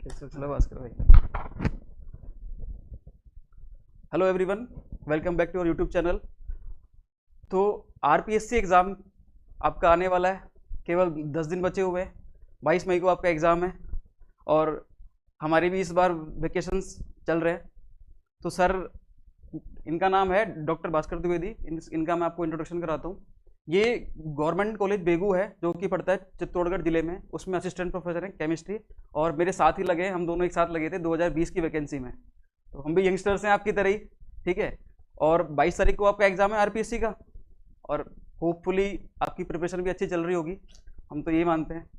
चलो भास्कर भाई। Hello everyone, welcome back to our YouTube channel. तो आरपीएससी एग्ज़ाम आपका आने वाला है, केवल 10 दिन बचे हुए हैं। 22 मई को आपका एग्ज़ाम है और हमारी भी इस बार वेकेशंस चल रहे हैं। तो सर, इनका नाम है डॉक्टर भास्कर द्विवेदी। इनका मैं आपको इंट्रोडक्शन कराता हूँ। ये गवर्नमेंट कॉलेज बेगू है जो कि पड़ता है चित्तौड़गढ़ जिले में, उसमें असिस्टेंट प्रोफेसर हैं केमिस्ट्री। और मेरे साथ ही लगे हैं, हम दोनों एक साथ लगे थे 2020 की वैकेंसी में। तो हम भी यंगस्टर्स हैं आपकी तरह ही, ठीक है। और 22 तारीख को आपका एग्ज़ाम है आरपीएससी का, और होपफुली आपकी प्रिपरेशन भी अच्छी चल रही होगी, हम तो ये मानते हैं।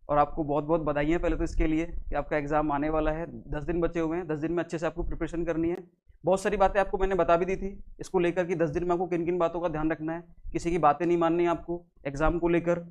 और आपको बहुत बहुत बधाई पहले तो इसके लिए कि आपका एग्ज़ाम आने वाला है। 10 दिन बचे हुए हैं, 10 दिन में अच्छे से आपको प्रिपरेशन करनी है। बहुत सारी बातें आपको मैंने बता भी दी थी इसको लेकर कि 10 दिन में आपको किन किन बातों का ध्यान रखना है, किसी की बातें नहीं माननी है आपको एग्ज़ाम को लेकर।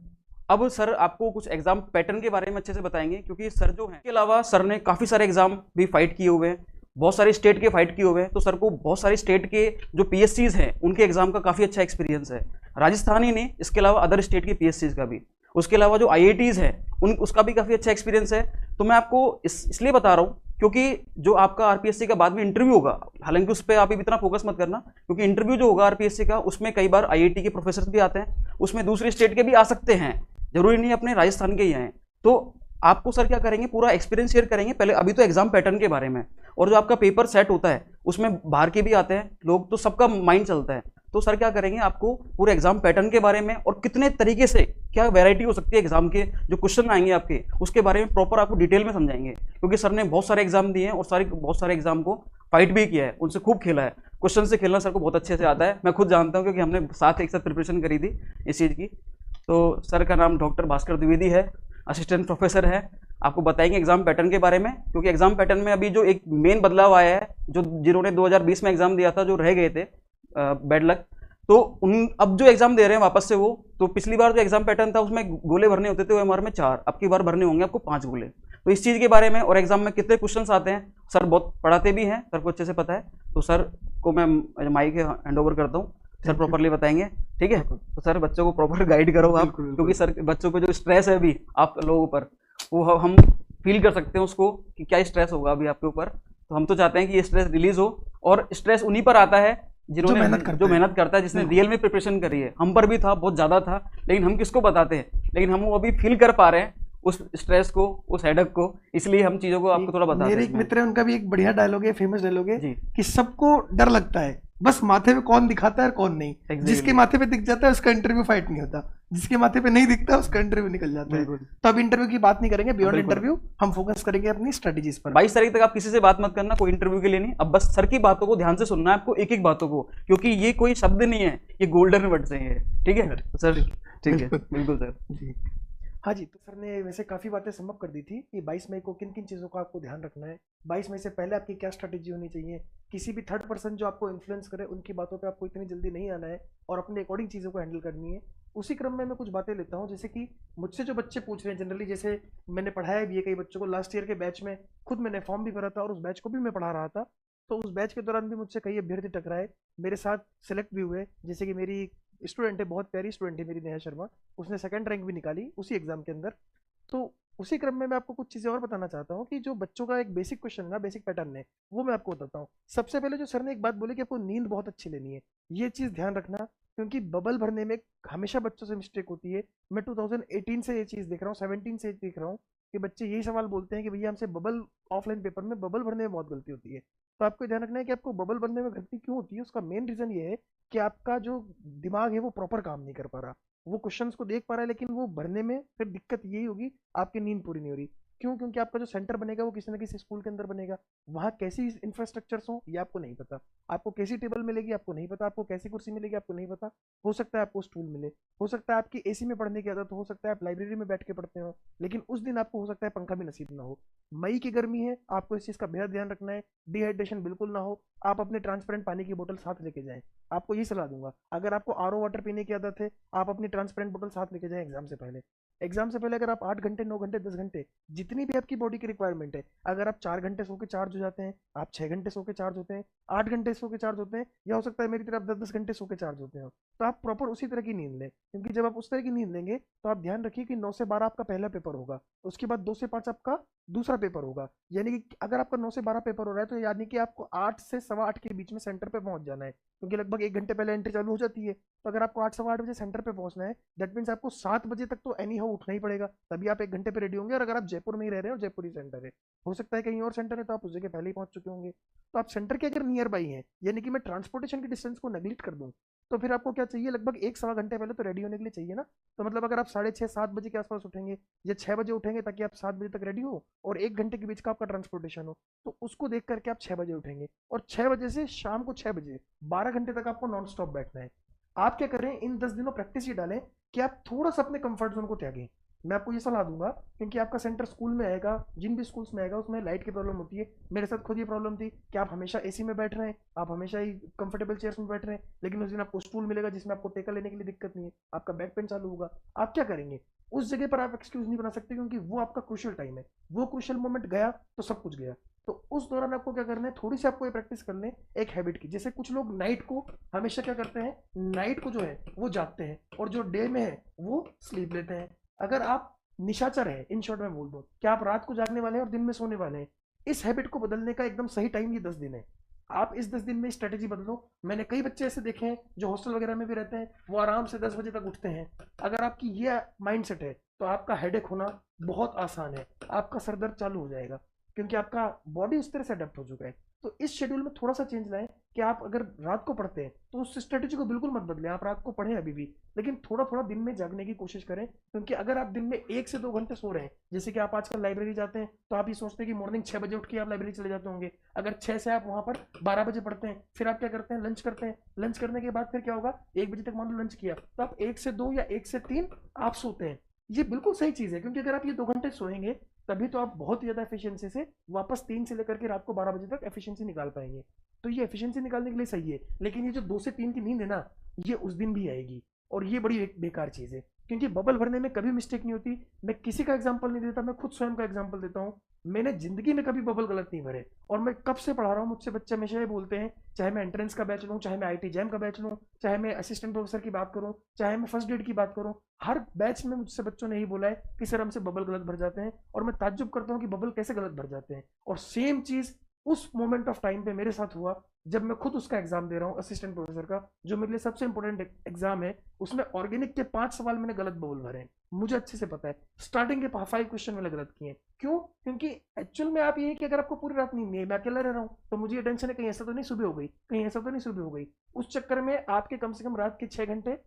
अब सर आपको कुछ एग्ज़ाम पैटर्न के बारे में अच्छे से बताएंगे, क्योंकि सर जो हैं, इसके अलावा सर ने काफ़ी सारे एग्ज़ाम भी फाइट किए हुए हैं, बहुत सारे स्टेट के फाइट किए हुए हैं। तो सर को बहुत सारे स्टेट के जो पीएससीज हैं उनके एग्ज़ाम का काफ़ी अच्छा एक्सपीरियंस है, राजस्थान ही नहीं, इसके अलावा अदर स्टेट के पीएससीज का भी। उसके अलावा जो आईआईटीज हैं उन उसका भी काफ़ी अच्छा एक्सपीरियंस है। तो मैं आपको इसलिए बता रहा हूँ क्योंकि जो आपका आरपीएससी का बाद में इंटरव्यू होगा, हालांकि उस पर आप इतना फोकस मत करना, क्योंकि इंटरव्यू जो होगा आरपीएससी का उसमें कई बार आईआईटी के प्रोफेसर भी आते हैं, उसमें दूसरे स्टेट के भी आ सकते हैं, जरूरी नहीं अपने राजस्थान के ही आए। तो आपको सर क्या करेंगे, पूरा एक्सपीरियंस शेयर करेंगे पहले अभी तो एग्जाम पैटर्न के बारे में। और जो आपका पेपर सेट होता है उसमें बाहर के भी आते हैं लोग, तो सबका माइंड चलता है। तो सर क्या करेंगे, आपको पूरे एग्जाम पैटर्न के बारे में और कितने तरीके से क्या वैरायटी हो सकती है एग्जाम के जो क्वेश्चन आएंगे आपके, उसके बारे में प्रॉपर आपको डिटेल में समझाएंगे। क्योंकि सर ने बहुत सारे एग्जाम दिए हैं और बहुत सारे एग्जाम को फाइट भी किया है, उनसे खूब खेला है। क्वेश्चन से खेलना सर को बहुत अच्छे से आता है, मैं खुद जानता हूँ क्योंकि हमने साथ एक साथ प्रिपरेशन करी थी इस चीज़ की। तो सर का नाम डॉक्टर भास्कर द्विवेदी है, असिस्टेंट प्रोफेसर है। आपको बताएंगे एग्जाम पैटर्न के बारे में, क्योंकि एग्जाम पैटर्न में अभी जो एक मेन बदलाव आया है, जो जिन्होंने 2020 में एग्जाम दिया था जो रह गए थे बैड लक, तो उन अब जो एग्जाम दे रहे हैं वापस से वो, तो पिछली बार जो एग्जाम पैटर्न था उसमें गोले भरने होते थे ओएमआर में 4, अब की बार भरने होंगे आपको 5 गोले। तो इस चीज़ के बारे में और एग्जाम में कितने क्वेश्चंस आते हैं, सर बहुत पढ़ाते भी हैं, सर को अच्छे से पता है। तो सर को मैं माइक हैंड ओवर करता हूँ, सर प्रॉपरली बताएंगे, ठीक है। तो सर बच्चों को प्रॉपर गाइड करो आप, क्योंकि सर बच्चों पे जो स्ट्रेस है अभी आप लोगों पर, वो हम फील कर सकते हैं उसको कि क्या स्ट्रेस होगा अभी आपके ऊपर। तो हम तो चाहते हैं कि ये स्ट्रेस रिलीज हो, और स्ट्रेस उन्हीं पर आता है जिन्होंने जो मेहनत करता है, जिसने रियल में प्रिपरेशन करी है। हम पर भी था, बहुत ज़्यादा था, लेकिन हम किसको बताते हैं, लेकिन हम वो अभी फील कर पा रहे हैं उस स्ट्रेस को, उस हेडक को, इसलिए हम चीज़ों को आपको थोड़ा बताते हैं। मेरे एक मित्र है, उनका भी एक बढ़िया डायलॉग है, फेमस डायलॉग है कि सबको डर लगता है, बस माथे पे कौन दिखाता है और कौन नहीं। जिसके माथे पे दिख जाता है उसका इंटरव्यू फाइट नहीं होता, जिसके माथे पे नहीं दिखता उसका इंटरव्यू निकल जाता है। तो अब इंटरव्यू की बात नहीं करेंगे, बियॉन्ड इंटरव्यू हम फोकस करेंगे अपनी स्ट्रेटेजीज पर। 22 तारीख तक आप किसी से बात मत करना, कोई इंटरव्यू के लिए नहीं। अब बस सर की बातों को ध्यान से सुनना है आपको, एक एक बातों को, क्योंकि ये कोई शब्द नहीं है, ये गोल्डन वर्ड्स हैं ये, ठीक है सर? ठीक है, बिल्कुल सर जी। हाँ जी, तो सर ने वैसे काफ़ी बातें समअप कर दी थी कि 22 मई को किन किन चीज़ों का आपको ध्यान रखना है, 22 मई से पहले आपकी क्या स्ट्रैटेजी होनी चाहिए, किसी भी थर्ड पर्सन जो आपको इन्फ्लुएंस करे उनकी बातों पे आपको इतनी जल्दी नहीं आना है और अपने अकॉर्डिंग चीज़ों को हैंडल करनी है। उसी क्रम में मैं कुछ बातें लेता हूँ, जैसे कि मुझसे जो बच्चे पूछ रहे हैं जनरली, जैसे मैंने पढ़ाया भी है कई बच्चों को, लास्ट ईयर के बैच में खुद मैंने फॉर्म भी भरा था और उस बैच को भी मैं पढ़ा रहा था। तो उस बैच के दौरान भी मुझसे कई अभ्यर्थी टकराए, मेरे साथ सेलेक्ट भी हुए। जैसे कि मेरी स्टूडेंट है, बहुत प्यारी स्टूडेंट है मेरी, नेहा शर्मा, उसने सेकंड रैंक भी निकाली उसी एग्जाम के अंदर। तो उसी क्रम में मैं आपको कुछ चीज़ें और बताना चाहता हूँ कि जो बच्चों का एक बेसिक क्वेश्चन है ना, बेसिक पैटर्न है, वो मैं आपको बताता हूँ। सबसे पहले जो सर ने एक बात बोली कि आपको नींद बहुत अच्छी लेनी है, ये चीज़ ध्यान रखना, क्योंकि बबल भरने में हमेशा बच्चों से मिस्टेक होती है। मैं 2018 से ये चीज़ देख रहा हूँ, 17 से देख रहा हूँ कि बच्चे यही सवाल बोलते हैं कि भैया हमसे बबल, ऑफलाइन पेपर में बबल भरने में बहुत गलती होती है। तो आपको ध्यान रखना है कि आपको बबल भरने में गलती क्यों होती है, उसका मेन रीज़न ये है कि आपका जो दिमाग है वो प्रॉपर काम नहीं कर पा रहा। वो क्वेश्चंस को देख पा रहा है लेकिन वो भरने में फिर दिक्कत यही होगी, आपकी नींद पूरी नहीं हो रही। क्यों? क्योंकि आपका जो सेंटर बनेगा वो किसी ना किसी स्कूल के अंदर बनेगा, वहाँ कैसी इंफ्रास्ट्रक्चर्स हो ये आपको नहीं पता, आपको कैसी टेबल मिलेगी आपको नहीं पता, आपको कैसी कुर्सी मिलेगी आपको नहीं पता। हो सकता है आपको स्टूल मिले, हो सकता है आपकी एसी में पढ़ने की आदत हो सकता है आप लाइब्रेरी में बैठ के पढ़ते हो, लेकिन उस दिन आपको हो सकता है पंखा भी नसीब ना हो। मई की गर्मी है, आपको इस चीज़ का बेहद ध्यान रखना है, डिहाइड्रेशन बिल्कुल ना हो। आप अपने ट्रांसपेरेंट पानी की बोतल साथ लेके जाएं, आपको ये सलाह दूंगा। अगर आपको आरओ वाटर पीने की आदत है, आप अपनी ट्रांसपेरेंट बोतल साथ लेके जाएं एग्जाम से पहले। एग्जाम से पहले अगर आप 8 घंटे 9 घंटे 10 घंटे जितनी भी आपकी बॉडी की रिक्वायरमेंट है, अगर आप 4 घंटे सो के चार्ज हो जाते हैं, आप 6 घंटे सो के चार्ज होते हैं, 8 घंटे सो के चार्ज होते हैं, या हो सकता है मेरी तरफ 10 10 घंटे सो के चार्ज होते हो, तो आप प्रॉपर उसी तरह की नींद लें। क्योंकि जब आप उस तरह की नींद लेंगे तो आप ध्यान रखिए कि 9 से 12 आपका पहला पेपर होगा, उसके बाद 2 से 5 आपका दूसरा पेपर होगा। यानी कि अगर आपका 9 से 12 पेपर हो रहा है तो यानी कि आपको 8 से 8:15 के बीच में सेंटर पे पहुंच जाना है, क्योंकि लगभग 1 घंटे पहले एंट्री चालू हो जाती है। तो अगर आपको 8 सवा 8 बजे सेंटर पे पहुंचना है, दैट मीन्स आपको 7 बजे तक तो एनी हाउ उठना ही पड़ेगा, तभी आप 1 घंटे पे रेडी होंगे। और अगर आप जयपुर में ही रह रहे हैं और जयपुर ही सेंटर है, हो सकता है कहीं और सेंटर है तो आप उस जगह पहले ही पहुंच चुके होंगे। तो आप सेंटर के अगर नियर बाई हैं, यानी कि मैं ट्रांसपोर्टेशन की डिस्टेंस को नेग्लेक्ट कर दूं, तो फिर आपको क्या चाहिए, लगभग 1 सवा घंटे पहले तो रेडी होने के लिए चाहिए ना। तो मतलब अगर आप 6:30 7 बजे के आसपास उठेंगे या 6 बजे उठेंगे ताकि आप 7 बजे तक रेडी हो और 1 घंटे के बीच का आपका ट्रांसपोर्टेशन हो, तो उसको देख करके आप 6 बजे उठेंगे। और 6 बजे से शाम को 6 बजे 12 घंटे तक आपको नॉन स्टॉप बैठना है। आप क्या करें, इन 10 दिनों प्रैक्टिस ये डालें कि आप थोड़ा सा अपने कंफर्ट जोन को त्यागें। मैं आपको ये सलाह दूंगा, क्योंकि आपका सेंटर स्कूल में आएगा, जिन भी स्कूल्स में आएगा उसमें लाइट की प्रॉब्लम होती है। मेरे साथ खुद ये प्रॉब्लम थी कि आप हमेशा एसी में बैठ रहे हैं, आप हमेशा ही कंफर्टेबल चेयर्स में बैठ रहे हैं, लेकिन उस दिन आपको स्टूल मिलेगा जिसमें आपको टेका लेने के लिए दिक्कत नहीं है, आपका बैक पेन चालू होगा। आप क्या करेंगे, उस जगह पर आप एक्सक्यूज नहीं बना सकते, क्योंकि वो आपका क्रूशियल टाइम है। वो क्रूशियल मोमेंट गया तो सब कुछ गया। तो उस दौरान आपको क्या करना है, थोड़ी सी आपको ये प्रैक्टिस कर लें एक हैबिट की। जैसे कुछ लोग नाइट को हमेशा क्या करते हैं, नाइट को जो है वो जागते हैं और जो डे में है वो स्लीप लेते हैं। अगर आप निशाचर है, इन शॉर्ट में बोल दूं कि आप रात को जागने वाले हैं और दिन में सोने वाले हैं, इस हैबिट को बदलने का एकदम सही टाइम ये 10 दिन है। आप इस 10 दिन में स्ट्रेटेजी बदलो। मैंने कई बच्चे ऐसे देखे हैं जो हॉस्टल वगैरह में भी रहते हैं, वो आराम से 10 बजे तक उठते हैं। अगर आपकी ये माइंडसेट है तो आपका हेडेक होना बहुत आसान है, आपका सर दर्द चालू हो जाएगा, क्योंकि आपका बॉडी उस तरह से अडेप्ट हो चुका है। तो इस शेड्यूल में थोड़ा सा चेंज लाएं कि आप अगर रात को पढ़ते हैं तो उस स्ट्रेटेजी को बिल्कुल मत बदलें, आप रात को पढ़ें अभी भी, लेकिन थोड़ा थोड़ा दिन में जागने की कोशिश करें। क्योंकि अगर आप दिन में 1 से 2 घंटे सो रहे हैं, जैसे कि आप आजकल लाइब्रेरी जाते हैं तो आप ये सोचते हैं कि मॉर्निंग 6 बजे उठ के आप लाइब्रेरी चले जाते होंगे, अगर 6 से आप वहां पर 12 बजे पढ़ते हैं, फिर आप क्या करते हैं, लंच करते हैं, लंच करने के बाद फिर क्या होगा, 1 बजे तक मान लो लंच किया, तो आप 1 से 2 या 1 से 3 आप सोते हैं। ये बिल्कुल सही चीज़ है, क्योंकि अगर आप ये 2 घंटे सोएंगे तभी तो आप बहुत ही ज़्यादा एफिशिएंसी से वापस 3 से लेकर के रात को 12 बजे तक एफिशिएंसी निकाल पाएंगे। तो ये एफिशिएंसी निकालने के लिए सही है, लेकिन ये जो 2 से 3 की नींद है ना, ये उस दिन भी आएगी, और ये बड़ी बेकार चीज़ है। क्योंकि बबल भरने में कभी मिस्टेक नहीं होती। मैं किसी का एग्जाम्पल नहीं देता, मैं खुद स्वयं का एग्जाम्पल देता हूँ। मैंने जिंदगी में कभी बबल गलत नहीं भरे, और मैं कब से पढ़ा रहा हूँ, मुझसे बच्चे हमेशा ये बोलते हैं, चाहे मैं एंट्रेंस का बैच लूँ, चाहे मैं आईटी जैम का बैच लूँ, चाहे मैं असिस्टेंट प्रोफेसर की बात करूँ, चाहे मैं फर्स्ट ग्रेड की बात करूँ, हर बैच में मुझसे बच्चों ने यही बोला है कि सर हमसे बबल गलत भर जाते हैं। और मैं ताज्जुब करता हूँ कि बबल कैसे गलत भर जाते हैं। और सेम चीज़ उस मोमेंट ऑफ टाइम पे मेरे साथ हुआ, जब मैं खुद उसका एग्जाम दे रहा हूँ असिस्टेंट प्रोफेसर का, जो मेरे लिए सबसे इंपॉर्टेंट एग्जाम है। उसमें ऑर्गेनिक के 5 सवाल मैंने गलत बबल भरे हैं, मुझे अच्छे से पता है। स्टार्टिंग के 5 क्वेश्चन मैंने गलत किए। क्यों? क्योंकि एक्चुअल में आप ये है कि अगर आपको पूरी रात नींद नहीं है, मैं अकेला रह रहा हूँ, तो मुझे ये टेंशन है कहीं ऐसा तो नहीं सुबह हो गई, कहीं ऐसा तो नहीं सुबह हो गई। उस चक्कर में आपके कम से कम रात के 6 घंटे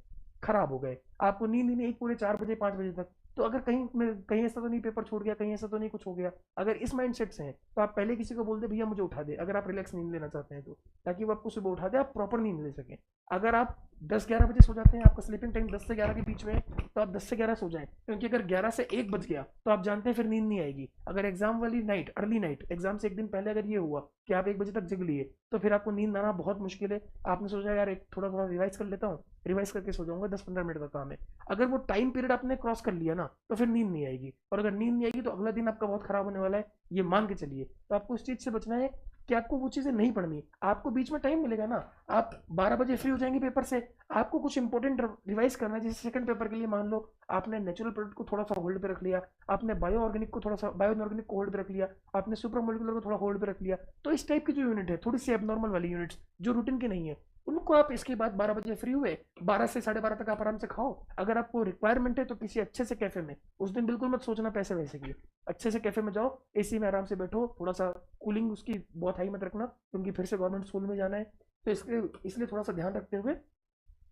खराब हो गए, आपको नींद ही नहीं पूरे 4 बजे 5 बजे तक। तो अगर कहीं ऐसा तो नहीं पेपर छूट गया, कहीं ऐसा तो नहीं कुछ हो गया, अगर इस माइंडसेट से हैं तो आप पहले किसी को बोल दे भैया मुझे उठा दे, अगर आप रिलैक्स नींद लेना चाहते हैं तो, ताकि वो आपको सुबह उठा दे, आप प्रॉपर नींद ले सकें। अगर आप 10-11 बजे सो जाते हैं, आपका स्लीपिंग टाइम 10 से 11 के बीच में है, तो आप 10 से 11 सो जाएं, क्योंकि अगर 11 से 1 बज गया तो आप जानते हैं फिर नींद नहीं आएगी। अगर एग्जाम वाली नाइट, अर्ली नाइट, एग्जाम से एक दिन पहले अगर ये हुआ कि आप 1 बजे तक जग लिए, तो फिर आपको नींद आना बहुत मुश्किल है। आपने सोचा यार एक थोड़ा थोड़ा रिवाइज कर लेता हूँ, रिवाइज करके सो जाऊंगा, 10-15 मिनट का काम है। अगर वो टाइम पीरियड आपने क्रॉस कर लिया ना, तो फिर नींद नहीं आएगी, और अगर नींद नहीं आएगी तो अगला दिन आपका बहुत खराब होने वाला है, ये मान के चलिए। तो आपको इस चीज से बचना है कि आपको वो चीजें नहीं पढ़नी। आपको बीच में टाइम मिलेगा ना, आप 12 बजे फ्री हो जाएंगे पेपर से, आपको कुछ इंपॉर्टेंट रिवाइज करना है। जैसे सेकंड पेपर के लिए मान लो आपने नेचुरल प्रोडक्ट को थोड़ा सा होल्ड पे रख लिया, आपने बायो ऑर्गेनिक को थोड़ा सा, बायो इनऑर्गेनिक को होल्ड पे रख लिया, आपने सुपर मोलिकुलर को थोड़ा होल्ड पे रख लिया। तो इस टाइप की जो यूनिट है, थोड़ी सी एबनॉर्मल वाली यूनिट्स जो रूटीन की नहीं है, उनको आप इसके बाद 12 बजे फ्री हुए, 12 से 12:30 तक आप आराम से खाओ। अगर आपको रिक्वायरमेंट है तो किसी अच्छे से कैफे में, उस दिन बिल्कुल मत सोचना पैसे वैसे की, अच्छे से कैफे में जाओ, एसी में आराम से बैठो, थोड़ा सा कूलिंग उसकी बहुत हाई मत रखना, क्योंकि फिर से गवर्नमेंट स्कूल में जाना है। तो इसलिए थोड़ा सा ध्यान रखते हुए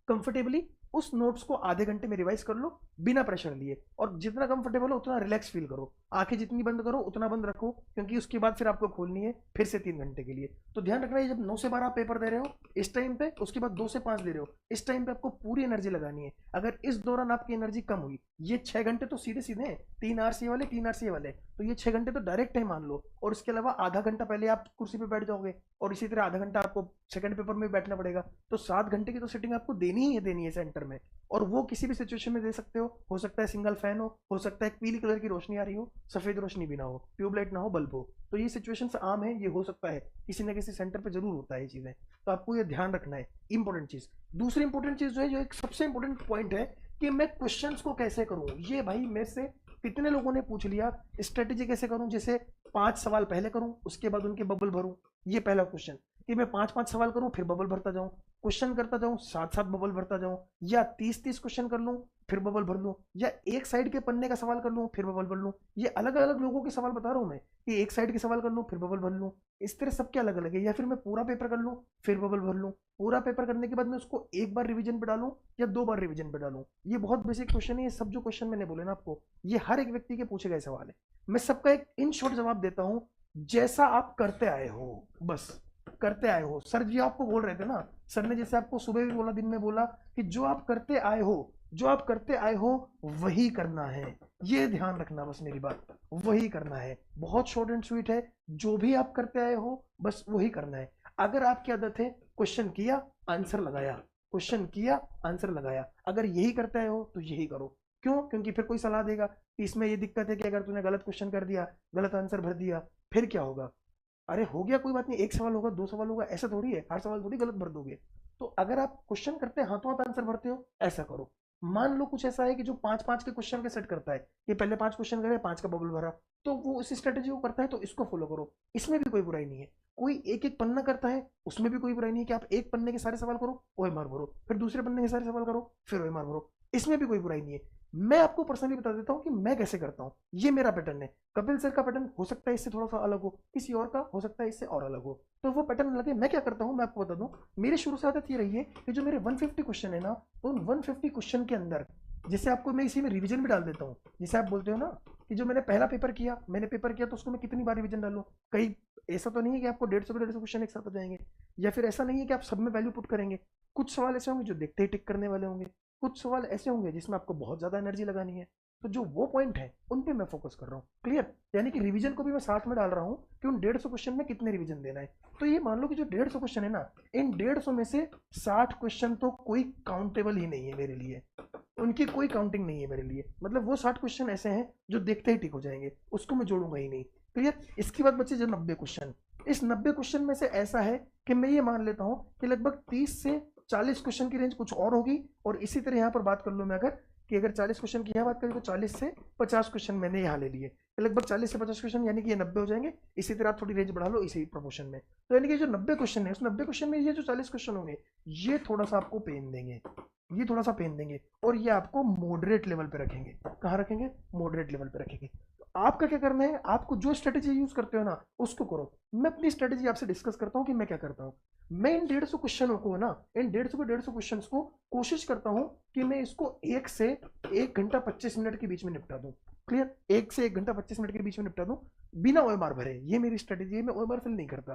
कंफर्टेबली उस नोट्स को आधे घंटे में रिवाइज कर लो, बिना प्रेशर लिए। और जितना कंफर्टेबल हो उतना रिलैक्स फील करो, आंखें जितनी बंद करो उतना बंद रखो, क्योंकि उसके बाद फिर आपको खोलनी है फिर से 3 घंटे के लिए। तो ध्यान रखना है, जब 9 से 12 आप पेपर दे रहे हो इस टाइम पे, उसके बाद 2 से 5 दे रहे हो, इस टाइम पे आपको पूरी एनर्जी लगानी है। अगर इस दौरान आपकी एनर्जी कम हुई, ये 6 घंटे तो सीधे सीधे हैं, 3 आवर्स ये वाले, 3 आवर्स ये वाले, तो ये 6 घंटे तो डायरेक्ट टाइम मान लो। और इसके अलावा आधा घंटा पहले आप कुर्सी पे बैठ जाओगे, और इसी तरह आधा घंटा आपको सेकंड पेपर में बैठना पड़ेगा। तो 7 घंटे की तो सिटिंग आपको देनी ही है, देनी है सेंटर सेंटर में, और वो किसी भी सिचुएशन में दे सकते हो सकता है सिंगल फैन हो सकता है पीली कलर की रोशनी आ रही हो, सफेद रोशनी भी ना हो, ट्यूबलाइट ना हो, बल्ब हो। तो ये सिचुएशंस आम है, ये हो सकता है, किसी ना किसी सेंटर पे जरूर होता है ये चीजें, तो आपको ये ध्यान रखना है। इंपॉर्टेंट चीज, दूसरी इंपॉर्टेंट चीज जो है, जो एक सबसे इंपॉर्टेंट पॉइंट है कि मैं क्वेश्चंस को कैसे करूं। ये भाई मेरे से कितने लोगों ने पूछ लिया, स्ट्रेटेजी कैसे करूं, जैसे 5 सवाल पहले करूं उसके बाद उनके बबल भरूं। ये पहला क्वेश्चन, कि मैं 5-5 सवाल करूं फिर बबल भरता जाऊं, क्वेश्चन करता जाऊं, 7-7 बबल भरता जाऊं, या 30-30 क्वेश्चन कर लूं फिर बबल भर लूं, या एक साइड के पन्ने का सवाल कर लूं फिर बबल भर लूं। ये अलग अलग लोगों के सवाल बता रहा हूं मैं, कि एक साइड के सवाल कर लूं फिर बबल भर लूं, इस तरह सबके अलग अलग है। या फिर मैं पूरा पेपर कर लूं फिर बबल भर लूं, पूरा पेपर करने के बाद मैं उसको एक बार रिवीजन पे डालूं या 2 बार रिवीजन पे डालूं। ये बहुत बेसिक क्वेश्चन है, ये सब जो क्वेश्चन मैंने बोले ना आपको, ये हर एक व्यक्ति के पूछे गए सवाल है। मैं सबका एक इन शॉर्ट जवाब देता हूं, जैसा आप करते आए हो, बस करते आए हो। सर जी आपको बोल रहे थे ना, सर ने जैसे आपको सुबह भी बोला, दिन में बोला, कि जो आप करते आए हो, जो आप करते आए हो वही करना है। ये ध्यान रखना, बस मेरी बात, वही करना है। बहुत शॉर्ट एंड स्वीट है, जो भी आप करते आए हो बस वही करना है। अगर आपकी आदत है क्वेश्चन किया आंसर लगाया, क्वेश्चन किया आंसर लगाया, अगर यही करते आए हो तो यही करो। क्यों? क्योंकि फिर कोई सलाह देगा कि इसमें ये दिक्कत है कि अगर तूने गलत क्वेश्चन कर दिया, गलत आंसर भर दिया, फिर क्या होगा। अरे हो गया, कोई बात नहीं, एक सवाल होगा, 2 सवाल होगा, ऐसा थोड़ी है, हर सवाल थोड़ी गलत भर दोगे। तो अगर आप क्वेश्चन करते हैं हाथों हाथ आंसर भरते हो, ऐसा करो। मान लो कुछ ऐसा है कि जो 5-5 के क्वेश्चन के सेट करता है, कि पहले 5 क्वेश्चन करे, 5 का बबल भरा, तो वो उसी स्ट्रेटेजी को करता है, तो इसको फॉलो करो, इसमें भी कोई बुराई नहीं है। कोई एक एक पन्ना करता है, उसमें भी कोई बुराई नहीं है कि आप एक पन्ने के सारे सवाल करो, ओएमआर भरो, फिर दूसरे पन्ने के सारे सवाल करो, फिर ओएमआर भरो, इसमें भी कोई बुराई नहीं है। मैं आपको पर्सनली बता देता हूं कि मैं कैसे करता हूं, ये मेरा पैटर्न है। कपिल सर का पैटर्न हो सकता है इससे थोड़ा सा अलग हो, किसी और का हो सकता है इससे और अलग हो, तो वो पैटर्न अलग है। मैं क्या करता हूं मैं आपको बता दूं, मेरी शुरू से आदत ये रही है कि जो मेरे 150 क्वेश्चन है ना, तो उन 150 क्वेश्चन के अंदर, जैसे आपको मैं इसी में रिवीजन भी डाल देता हूँ। जैसे आप बोलते हो ना कि जो मैंने पहला पेपर किया, तो उसको मैं कितनी बार रिवीजन डालूं। कहीं ऐसा तो नहीं है कि आपको 150 क्वेश्चन एक साथ आ जाएंगे, या फिर ऐसा नहीं है कि आप सब में वैल्यू पुट करेंगे। कुछ सवाल ऐसे होंगे जो देखते ही टिक करने वाले होंगे, कुछ सवाल ऐसे होंगे जिसमें आपको बहुत ज्यादा एनर्जी लगानी है। तो जो वो पॉइंट है उन पे मैं फोकस कर रहा हूँ। क्लियर? यानी कि रिवीजन को भी मैं साथ में डाल रहा हूँ कि उन 150 क्वेश्चन में कितने रिवीजन देना है। तो ये मान लो कि जो 150 क्वेश्चन है ना, इन 150 में से 60 क्वेश्चन तो कोई काउंटेबल ही नहीं है मेरे लिए, उनकी कोई काउंटिंग नहीं है मेरे लिए। मतलब वो 60 क्वेश्चन ऐसे हैं जो देखते ही टिक हो जाएंगे, उसको मैं जोड़ूंगा ही नहीं। क्लियर? इसके बाद बचे जो 90 क्वेश्चन, इस 90 क्वेश्चन में से ऐसा है कि मैं ये मान लेता हूँ कि लगभग 30 से 40 क्वेश्चन की रेंज कुछ और होगी। और इसी तरह यहाँ पर बात कर लूँ मैं, अगर कि अगर 40 क्वेश्चन की यहाँ बात करें तो 40 से 50 क्वेश्चन मैंने यहाँ ले लिए, लगभग 40 से 50 क्वेश्चन, यानी कि ये 90 हो जाएंगे। इसी तरह आप थोड़ी रेंज बढ़ा लो इसी प्रोपोर्शन में। तो यानी कि जो 90 क्वेश्चन है, उस 90 क्वेश्चन में ये जो 40 क्वेश्चन होंगे, ये थोड़ा सा आपको पेन देंगे, ये थोड़ा सा पेन देंगे, और ये आपको मॉडरेट लेवल पे रखेंगे। कहाँ रखेंगे? मॉडरेट लेवल पे रखेंगे। तो आपका क्या करना है, आपको जो स्ट्रेटेजी यूज करते हो ना उसको करो। मैं अपनी स्ट्रेटेजी आपसे डिस्कस करता हूँ कि मैं क्या करता हूँ। मैं इन 150 क्वेश्चनों को ना, इन 150 क्वेश्चन को कोशिश करता हूँ कि मैं इसको 1 से 1 घंटा 25 मिनट के बीच में निपटा दूं। क्लियर? 1 से 1 घंटा 25 मिनट के बीच में निपटा दूं, बिना ओएमआर भरे। ये मेरी स्ट्रेटेजी है, मैं ओएमआर फिल नहीं करता।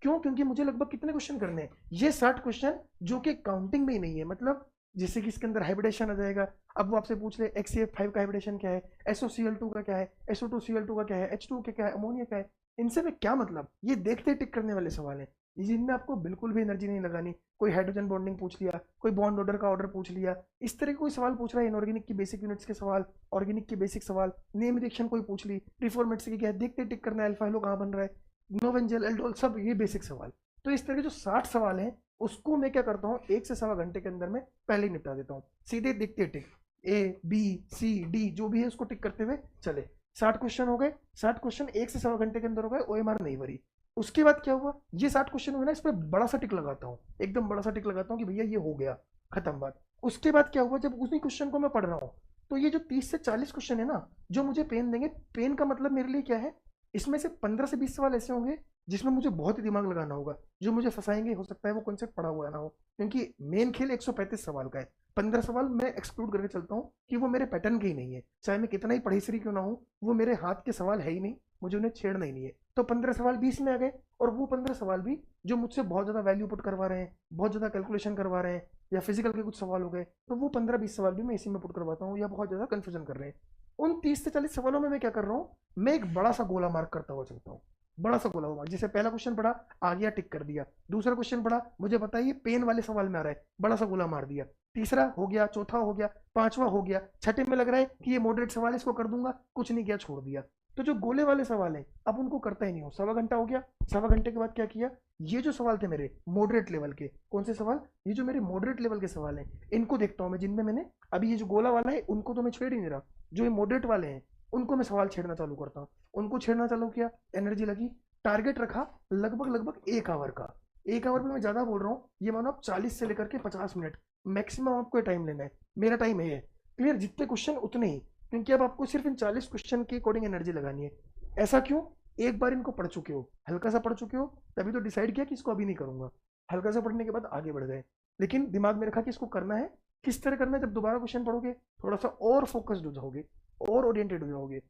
क्यों? क्योंकि मुझे लगभग कितने क्वेश्चन करने हैं, ये 60 क्वेश्चन जो कि काउंटिंग में ही नहीं है। मतलब जैसे कि इसके अंदर हाइब्रिडेशन आ जाएगा, अब वो आपसे पूछ ले HCF5 का हाइब्रिडेशन क्या है, SOCl2 का क्या है, SO2Cl2 का क्या है, H2 का क्या है, अमोनिया क्या है, इनसे में क्या मतलब। ये देखते टिक करने वाले सवाल हैं, जिनमें आपको बिल्कुल भी एनर्जी नहीं लगानी। कोई हाइड्रोजन बॉन्डिंग पूछ लिया, कोई बॉन्ड ऑर्डर का ऑर्डर पूछ लिया, इस तरह के कोई सवाल पूछ रहा है, इनऑर्गेनिक की बेसिक यूनिट्स के सवाल, ऑर्गेनिक की बेसिक सवाल, नेम रिएक्शन कोई पूछ ली, रिफॉर्मेट्स की क्या है, देखते टिक करना है, अल्फा हेलो कहाँ बन रहा है, नोवेंजल एल्डोल, सब ये बेसिक सवाल। तो इस तरह के जो 60 सवाल हैं, उसको मैं क्या करता हूँ 1 से सवा घंटे के अंदर में पहले ही निपटा देता हूँ। सीधे दिखते टिक, A B C D जो भी है उसको टिक करते हुए चले। 60 क्वेश्चन हो गए, 60 क्वेश्चन 1 से सवा घंटे के अंदर हो गए, ओएमआर नहीं भरी। उसके बाद क्या हुआ, ये 60 क्वेश्चन हुए ना, इस पर बड़ा सा टिक लगाता हूँ, एकदम बड़ा सा टिक लगाता हूँ कि भैया ये हो गया, खत्म बात। उसके बाद क्या हुआ, जब उसी क्वेश्चन को मैं पढ़ रहा हूँ, तो ये जो 30 से 40 क्वेश्चन है ना, जो मुझे पेन देंगे, पेन का मतलब मेरे लिए क्या है, इसमें से 15 से 20 सवाल ऐसे होंगे जिसमें मुझे बहुत ही दिमाग लगाना होगा, जो मुझे फंसाएंगे। हो सकता है वो कॉन्सेप्ट पढ़ा हुआ ना हो, क्योंकि मेन खेल 135 सवाल का है। 15 सवाल मैं एक्सक्लूड करके चलता हूँ कि वो मेरे पैटर्न के ही नहीं है, चाहे मैं कितना ही पढ़ी क्यों ना हूँ, वो मेरे हाथ के सवाल है ही नहीं, मुझे उन्हें छेड़ना ही नहीं है। तो 15 सवाल 20 में आ गए, और वो 15 सवाल भी जो मुझसे बहुत ज़्यादा वैल्यू पुट करवा रहे हैं, बहुत ज़्यादा कैलकुलेशन करवा रहे हैं, या फिजिकल के कुछ सवाल हो गए, तो वो 15-20 सवाल भी मैं इसी में पुट करवाता हूँ, या बहुत ज़्यादा कन्फ्यूजन कर रहे हैं। उन 30 से 40 सवालों में मैं क्या कर रहा हूँ, मैं एक बड़ा सा गोला मार्क करता हुआ चलता हूँ, बड़ा सा गोला मार्क। जैसे पहला क्वेश्चन पढ़ा, आ गया, टिक कर दिया। दूसरा क्वेश्चन पढ़ा, मुझे पता है ये पेन वाले सवाल में आ रहा है, बड़ा सा गोला मार दिया। तीसरा हो गया, चौथा हो गया, पांचवा हो गया, छठे में लग रहा है कि ये मॉडरेट सवाल है, इसको कर दूंगा, कुछ नहीं किया, छोड़ दिया। तो जो गोले वाले सवाल हैं अब उनको करता ही नहीं हो। सवा घंटा हो गया, सवा घंटे के बाद क्या किया, ये जो सवाल थे मेरे मॉडरेट लेवल के, कौन से सवाल, ये जो मेरे मॉडरेट लेवल के सवाल हैं इनको देखता हूँ मैं, जिनमें मैंने अभी ये जो गोला वाला है उनको तो मैं छेड़ ही नहीं रहा, जो ये मॉडरेट वाले हैं उनको मैं सवाल छेड़ना चालू करता हूँ। उनको छेड़ना चालू किया, एनर्जी लगी, टारगेट रखा लगभग लगभग 1 आवर का। 1 आवर में मैं ज़्यादा बोल रहा हूँ, ये मानो आप 40 से लेकर के 50 मिनट मैक्सिमम आपको टाइम लेना है। मेरा टाइम है क्लियर, जितने क्वेश्चन उतने ही, क्योंकि अब आपको सिर्फ इन 40 क्वेश्चन के अकॉर्डिंग एनर्जी लगानी है। ऐसा क्यों, एक बार इनको पढ़ चुके हो, हल्का सा पढ़ चुके हो, तभी तो डिसाइड किया कि इसको अभी नहीं करूंगा। हल्का सा पढ़ने के बाद आगे बढ़ गए, लेकिन दिमाग में रखा कि इसको करना है। किस तरह करना है, जब दोबारा क्वेश्चन पढ़ोगे थोड़ा सा और फोकस्ड हो जाओगे और ओरिएंटेड हो जाओगे।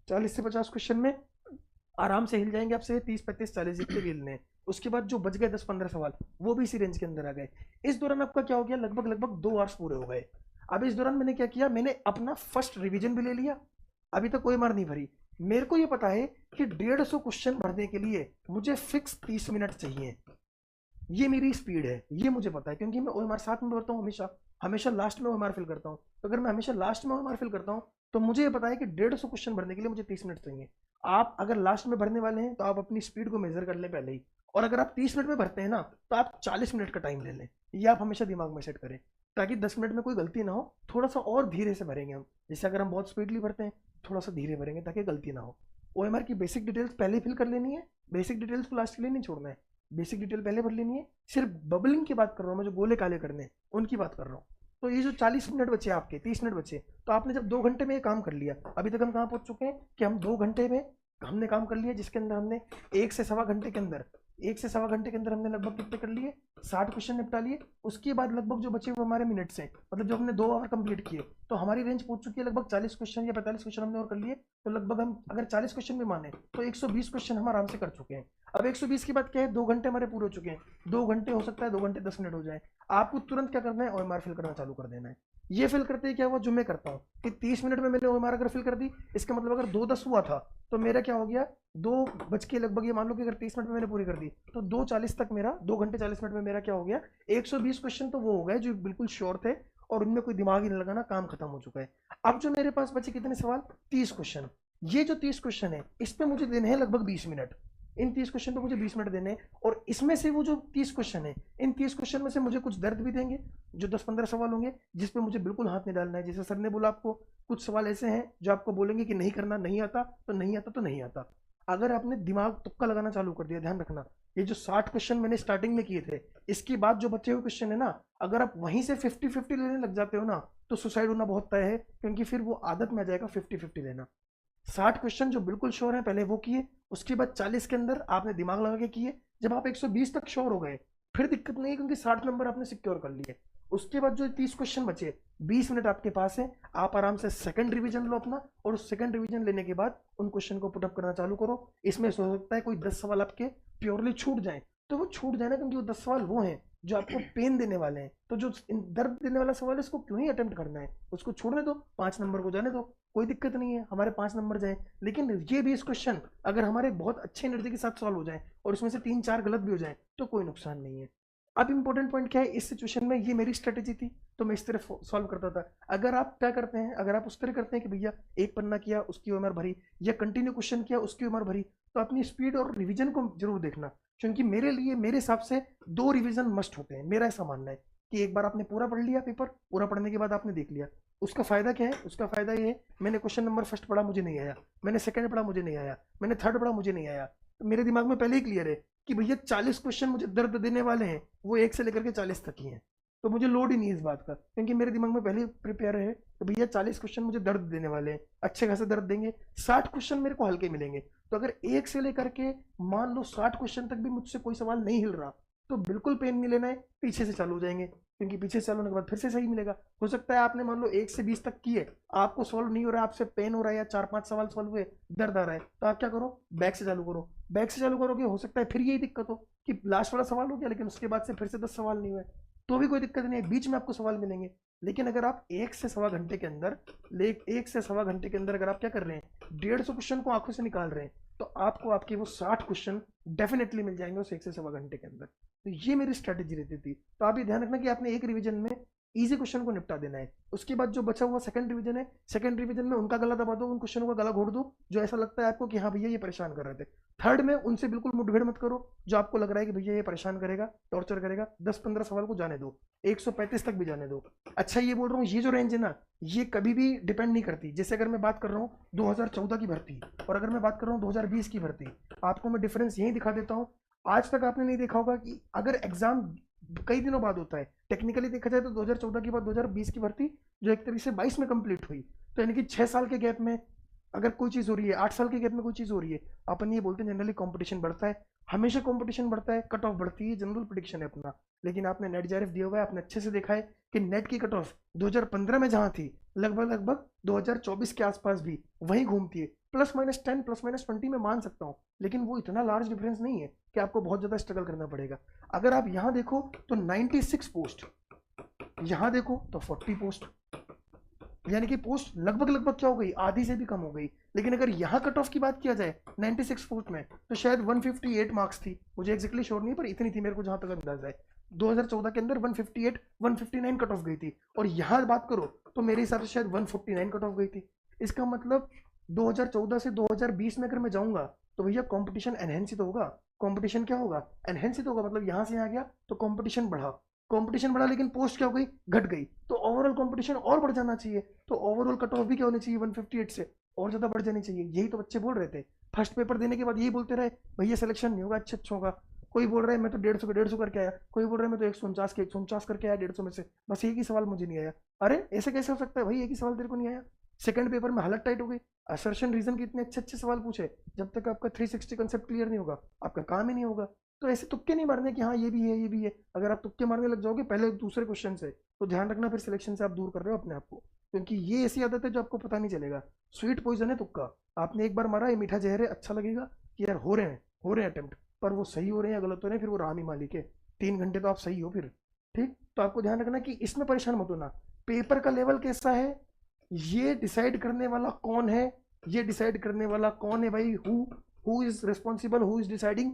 40 से 50 क्वेश्चन में आराम से हिल जाएंगे आपसे 30 35 40 जितने भी हिलने हैं। उसके बाद जो बच गए 10 15 सवाल वो भी इसी रेंज के अंदर आ गए। इस दौरान आपका क्या हो गया, लगभग लगभग 2 आवर्स पूरे हो गए। अब इस दौरान मैंने क्या किया, मैंने अपना फर्स्ट रिवीजन भी ले लिया, अभी तक कोई मार नहीं भरी। मेरे को ये पता है कि 150 क्वेश्चन भरने के लिए मुझे फिक्स 30 मिनट चाहिए, ये मेरी स्पीड है, ये मुझे पता है, क्योंकि मैं ओएमआर साथ में भरता हूँ हमेशा, हमेशा लास्ट में ओएमआर फिल करता हूँ। तो अगर मैं हमेशा लास्ट में ओएमआर फिल करता हूँ तो मुझे ये पता है कि 150 क्वेश्चन भरने के लिए मुझे 30 मिनट चाहिए। आप अगर लास्ट में भरने वाले हैं तो आप अपनी स्पीड को मेजर कर लें पहले ही, और अगर आप 30 मिनट में भरते हैं ना तो आप 40 मिनट का टाइम ले लें, ये आप हमेशा दिमाग में सेट करें, ताकि 10 मिनट में कोई गलती ना हो। थोड़ा सा और धीरे से भरेंगे हम, जैसे अगर हम बहुत स्पीडली भरते हैं थोड़ा सा धीरे भरेंगे ताकि गलती ना हो। ओएमआर की बेसिक डिटेल्स पहले फिल कर लेनी है, बेसिक डिटेल्स को लास्ट के लिए नहीं छोड़ना है, बेसिक डिटेल पहले भर लेनी है। सिर्फ बबलिंग की बात कर रहा हूँ मैं, जो गोले काले करने हैं उनकी बात कर रहा हूँ। तो ये जो 40 मिनट बचे आपके, 30 मिनट बचे, तो आपने जब 2 घंटे में ये काम कर लिया, अभी तक हम कहाँ पहुंच चुके हैं कि हम 2 घंटे में हमने काम कर लिया, जिसके अंदर हमने 1 से 1.25 घंटे के अंदर, 1 से 1.25 घंटे के अंदर हमने लगभग कितने कर लिए, 60 क्वेश्चन निपटा लिए। उसके बाद लगभग जो बचे हुए हमारे मिनट्स हैं, मतलब जो हमने 2 आवर कंप्लीट किए, तो हमारी रेंज पहुंच चुकी है लगभग 40 क्वेश्चन या 45 क्वेश्चन हमने और कर लिए। तो लगभग हम अगर 40 क्वेश्चन भी माने तो 120 क्वेश्चन हम आराम से कर चुके हैं। अब 120 के बाद क्या है, 2 घंटे हमारे पूरे हो चुके हैं। 2 घंटे हो सकता है 2 घंटे 10 मिनट हो जाए, आपको तुरंत क्या करना है, ओएमआर फिल करना चालू कर देना है। ये फिल करते ही क्या हुआ, जो मैं करता हूँ कि 30 मिनट में मैंने ओएमआर अगर फिल कर दी, इसका मतलब अगर 2:10 हुआ था तो मेरा क्या हो गया, 2 बज के लगभग, ये मान लो कि अगर 30 मिनट में मैंने पूरी कर दी तो 2:40 तक मेरा, 2 घंटे 40 मिनट में मेरा क्या हो गया, 120 क्वेश्चन तो वो हो गए जो बिल्कुल श्योर थे और उनमें कोई दिमाग ही नहीं लगाना, काम खत्म हो चुका है। अब जो मेरे पास बचे कितने सवाल, 30 क्वेश्चन। ये जो 30 क्वेश्चन है इस पे मुझे देने हैं लगभग 20 मिनट, इन 30 क्वेश्चन पे मुझे 20 मिनट देने हैं। और इसमें से वो जो 30 क्वेश्चन है, इन 30 क्वेश्चन में से मुझे कुछ दर्द भी देंगे, जो 10 15 सवाल होंगे जिसपे मुझे बिल्कुल हाथ नहीं डालना है। जैसे सर ने बोला आपको, कुछ सवाल ऐसे हैं जो आपको बोलेंगे कि नहीं करना, नहीं आता तो नहीं आता तो नहीं आता। अगर आपने दिमाग तुक्का लगाना चालू कर दिया, ध्यान रखना, ये जो 60 क्वेश्चन मैंने स्टार्टिंग में किए थे, इसके बाद जो बचे हुए क्वेश्चन है ना, अगर आप वहीं से 50-50 लेने लग जाते हो ना तो सुसाइड होना बहुत तय है, क्योंकि फिर वो आदत में आ जाएगा 50-50 लेना। 60 क्वेश्चन जो बिल्कुल श्योर है पहले वो किए, उसके बाद 40 के अंदर आपने दिमाग लगा के किए। जब आप 120 तक श्योर हो गए फिर दिक्कत नहीं है, क्योंकि 60 नंबर आपने सिक्योर कर लिए। उसके बाद जो 30 क्वेश्चन बचे, 20 मिनट आपके पास है, आप आराम से सेकंड रिवीजन लो अपना, और उस सेकंड रिवीजन लेने के बाद उन क्वेश्चन को पुटअप करना चालू करो। इसमें हो सकता है कोई 10 सवाल आपके प्योरली छूट जाए, तो वो छूट जाए ना, क्योंकि वो 10 सवाल वो हैं जो आपको पेन देने वाले हैं। तो जो दर्द देने वाला सवाल है इसको क्यों ही अटेम्प्ट करना है, उसको छोड़ने दो, 5 नंबर को जाने दो, कोई दिक्कत नहीं है, हमारे 5 नंबर जाए। लेकिन ये 20 क्वेश्चन अगर हमारे बहुत अच्छे एनर्जी के साथ सॉल्व हो जाए और इसमें से 3-4 गलत भी हो जाए तो कोई नुकसान नहीं है। अब इंपॉर्टेंट पॉइंट क्या है, इस सिचुएशन में ये मेरी स्ट्रेटेजी थी तो मैं इस तरह सॉल्व करता था। अगर आप क्या करते हैं, अगर आप उस तरह करते हैं कि भैया एक पन्ना किया उसकी उम्र भरी, या कंटिन्यू क्वेश्चन किया उसकी उम्र भरी, तो अपनी स्पीड और रिवीजन को जरूर देखना, क्योंकि मेरे लिए, मेरे हिसाब से 2 रिवीजन मस्ट होते हैं। मेरा ऐसा मानना है कि एक बार आपने पूरा पढ़ लिया, पेपर पूरा पढ़ने के बाद आपने देख लिया, उसका फायदा क्या है, उसका फायदा ये है, मैंने क्वेश्चन नंबर फर्स्ट पढ़ा मुझे नहीं आया, मैंने सेकंड पढ़ा मुझे नहीं आया, मैंने थर्ड पढ़ा मुझे नहीं आया, तो मेरे दिमाग में पहले ही क्लियर है कि भैया 40 क्वेश्चन मुझे दर्द देने वाले हैं, वो 1 से लेकर के 40 तक ही हैं, तो मुझे लोड ही नहीं है इस बात का, क्योंकि मेरे दिमाग में पहले ही प्रिपेयर है कि भैया 40 क्वेश्चन मुझे दर्द देने वाले हैं, अच्छे खासे दर्द देंगे। 60 क्वेश्चन मेरे को हल्के मिलेंगे, तो अगर 1 से लेकर के मान लो 60 क्वेश्चन तक भी मुझसे कोई सवाल नहीं हिल रहा तो बिल्कुल पेन नहीं लेना है, पीछे से चालू हो जाएंगे, क्योंकि पीछे से चालू होने के बाद फिर से सही मिलेगा। हो सकता है आपने मान लो 1 से 20 तक किए, आपको सॉल्व नहीं हो रहा है, आपसे पेन हो रहा है, या 4-5 सवाल सॉल्व हुए, दर्द आ रहा है, तो आप क्या करो, बैक से चालू करो। बैक से चालू करोगे, हो सकता है फिर यही दिक्कत हो कि लास्ट वाला सवाल हो गया लेकिन उसके बाद से फिर से 10 सवाल नहीं हुए, तो भी कोई दिक्कत नहीं है, बीच में आपको सवाल मिलेंगे। लेकिन अगर आप 1 से सवा घंटे के अंदर, 1 से सवा घंटे के अंदर अगर आप क्या कर रहे हैं, 150 क्वेश्चन को आंखों से निकाल रहे हैं, तो आपको आपके वो 60 क्वेश्चन डेफिनेटली मिल जाएंगे उस 1 से सवा घंटे के अंदर। तो ये मेरी स्ट्रेटेजी रहती थी। तो आप ये ध्यान रखना कि आपने एक रिवीजन में इजी क्वेश्चन को निपटा देना है। उसके बाद जो बचा हुआ सेकंड रिवीजन है, सेकंड रिवीजन में उनका गला दबा दो, उन क्वेश्चनों का गला घोट दो जो ऐसा लगता है आपको कि हाँ भैया ये परेशान कर रहे थे। थर्ड में उनसे बिल्कुल मुठभेड़ मत करो, जो आपको लग रहा है कि भैया ये परेशान करेगा, टॉर्चर करेगा। 10-15 सवाल को जाने दो, 135 तक भी जाने दो। अच्छा ये बोल रहा हूँ, ये जो रेंज है ना, ये कभी भी डिपेंड नहीं करती। जैसे अगर मैं बात कर रहा हूँ 2014 की भर्ती और अगर मैं बात कर रहा हूँ 2020 की भर्ती, आपको मैं डिफरेंस यही दिखा देता हूँ। आज तक आपने नहीं देखा होगा कि अगर एग्जाम कई दिनों बाद होता है, टेक्निकली देखा जाए तो 2014 के बाद 2020 की भर्ती जो एक तरीके से 22 में कंप्लीट हुई, तो यानी कि 6 साल के गैप में अगर कोई चीज़ हो रही है, 8 साल के गैप में कोई चीज़ हो रही है, अपन ये बोलते हैं जनरली कंपटीशन बढ़ता है, हमेशा कंपटीशन बढ़ता है, कट ऑफ बढ़ती है, जनरल प्रिडिक्शन है अपना। लेकिन आपने नेट जेआरएफ दिया हुआ है, आपने अच्छे से देखा है कि नेट की कट ऑफ 2015 में जहाँ थी, लगभग 2024 के आसपास भी वहीं घूमती है। +-10 +-20 में मान सकता हूँ, लेकिन वो इतना लार्ज डिफरेंस नहीं है कि आपको बहुत ज़्यादा स्ट्रगल करना पड़ेगा। अगर आप यहाँ देखो तो 96 पोस्ट, यहाँ देखो तो 40 पोस्ट, यानी कि पोस्ट लगभग क्या हो गई, आधी से भी कम हो गई। लेकिन अगर यहाँ कट ऑफ की बात किया जाए 96 पोस्ट में, तो शायद 158 मार्क्स थी, मुझे एग्जैक्टली श्योर नहीं पर इतनी थी मेरे को जहाँ तक अंदाजा है। 2014 के अंदर 158 159 कट ऑफ गई थी, और यहाँ बात करो तो मेरे हिसाब से शायद 149 कट ऑफ गई थी। इसका मतलब 2014 से 2020 में अगर मैं जाऊँगा तो भैया कॉम्पिटिशन एनहेंस ही तो होगा। कॉम्पिटिशन क्या होगा, एनहेंस ही तो होगा, मतलब यहाँ से आ गया तो कॉम्पिटिशन बढ़ा, कंपटीशन बढ़ा, लेकिन पोस्ट क्या हो गई, घट गई, तो ओवरऑल कंपटीशन और बढ़ जाना चाहिए। तो ओवरऑल कट ऑफ भी क्या होनी चाहिए, 158 से और ज़्यादा बढ़ जानी चाहिए। यही तो बच्चे बोल रहे थे, फर्स्ट पेपर देने के बाद यही बोलते रहे, भैया सिलेक्शन नहीं होगा अच्छा होगा। कोई बोल रहा है मैं तो 150 करके आया, कोई बोल रहा है मैं तो 149 करके आया 150 में से, बस एक ही सवाल मुझे नहीं आया। अरे ऐसे कैसे हो सकता है भाई, एक ही सवाल तेरे को नहीं आया। सेकंड पेपर में हालत टाइट हो गई, असर्शन रीजन के इतने अच्छे सवाल पूछे, जब तक आपका 360 कंसेप्ट क्लियर नहीं होगा आपका काम ही नहीं होगा। तो ऐसे तुक्के नहीं मारने कि हाँ ये भी है ये भी है। अगर आप तुक्के मारने लग जाओगे पहले दूसरे क्वेश्चन से, तो ध्यान रखना फिर सिलेक्शन से आप दूर कर रहे हो अपने आप को, क्योंकि ये ऐसी आदत है जो आपको पता नहीं चलेगा। स्वीट पॉइजन है तुक्का, आपने एक बार मारा, ये मीठा जहर है, अच्छा लगेगा कि यार हो रहे हैं अटेम्प्ट, पर वो सही हो रहे हैं या गलत हो रहे हैं फिर वो राम ही मालिक है। 3 घंटे तो आप सही हो फिर, ठीक। तो आपको ध्यान रखना कि इसमें परेशान मत होना। पेपर का लेवल कैसा है ये डिसाइड करने वाला कौन है, ये डिसाइड करने वाला कौन है भाई, who is responsible, who is deciding,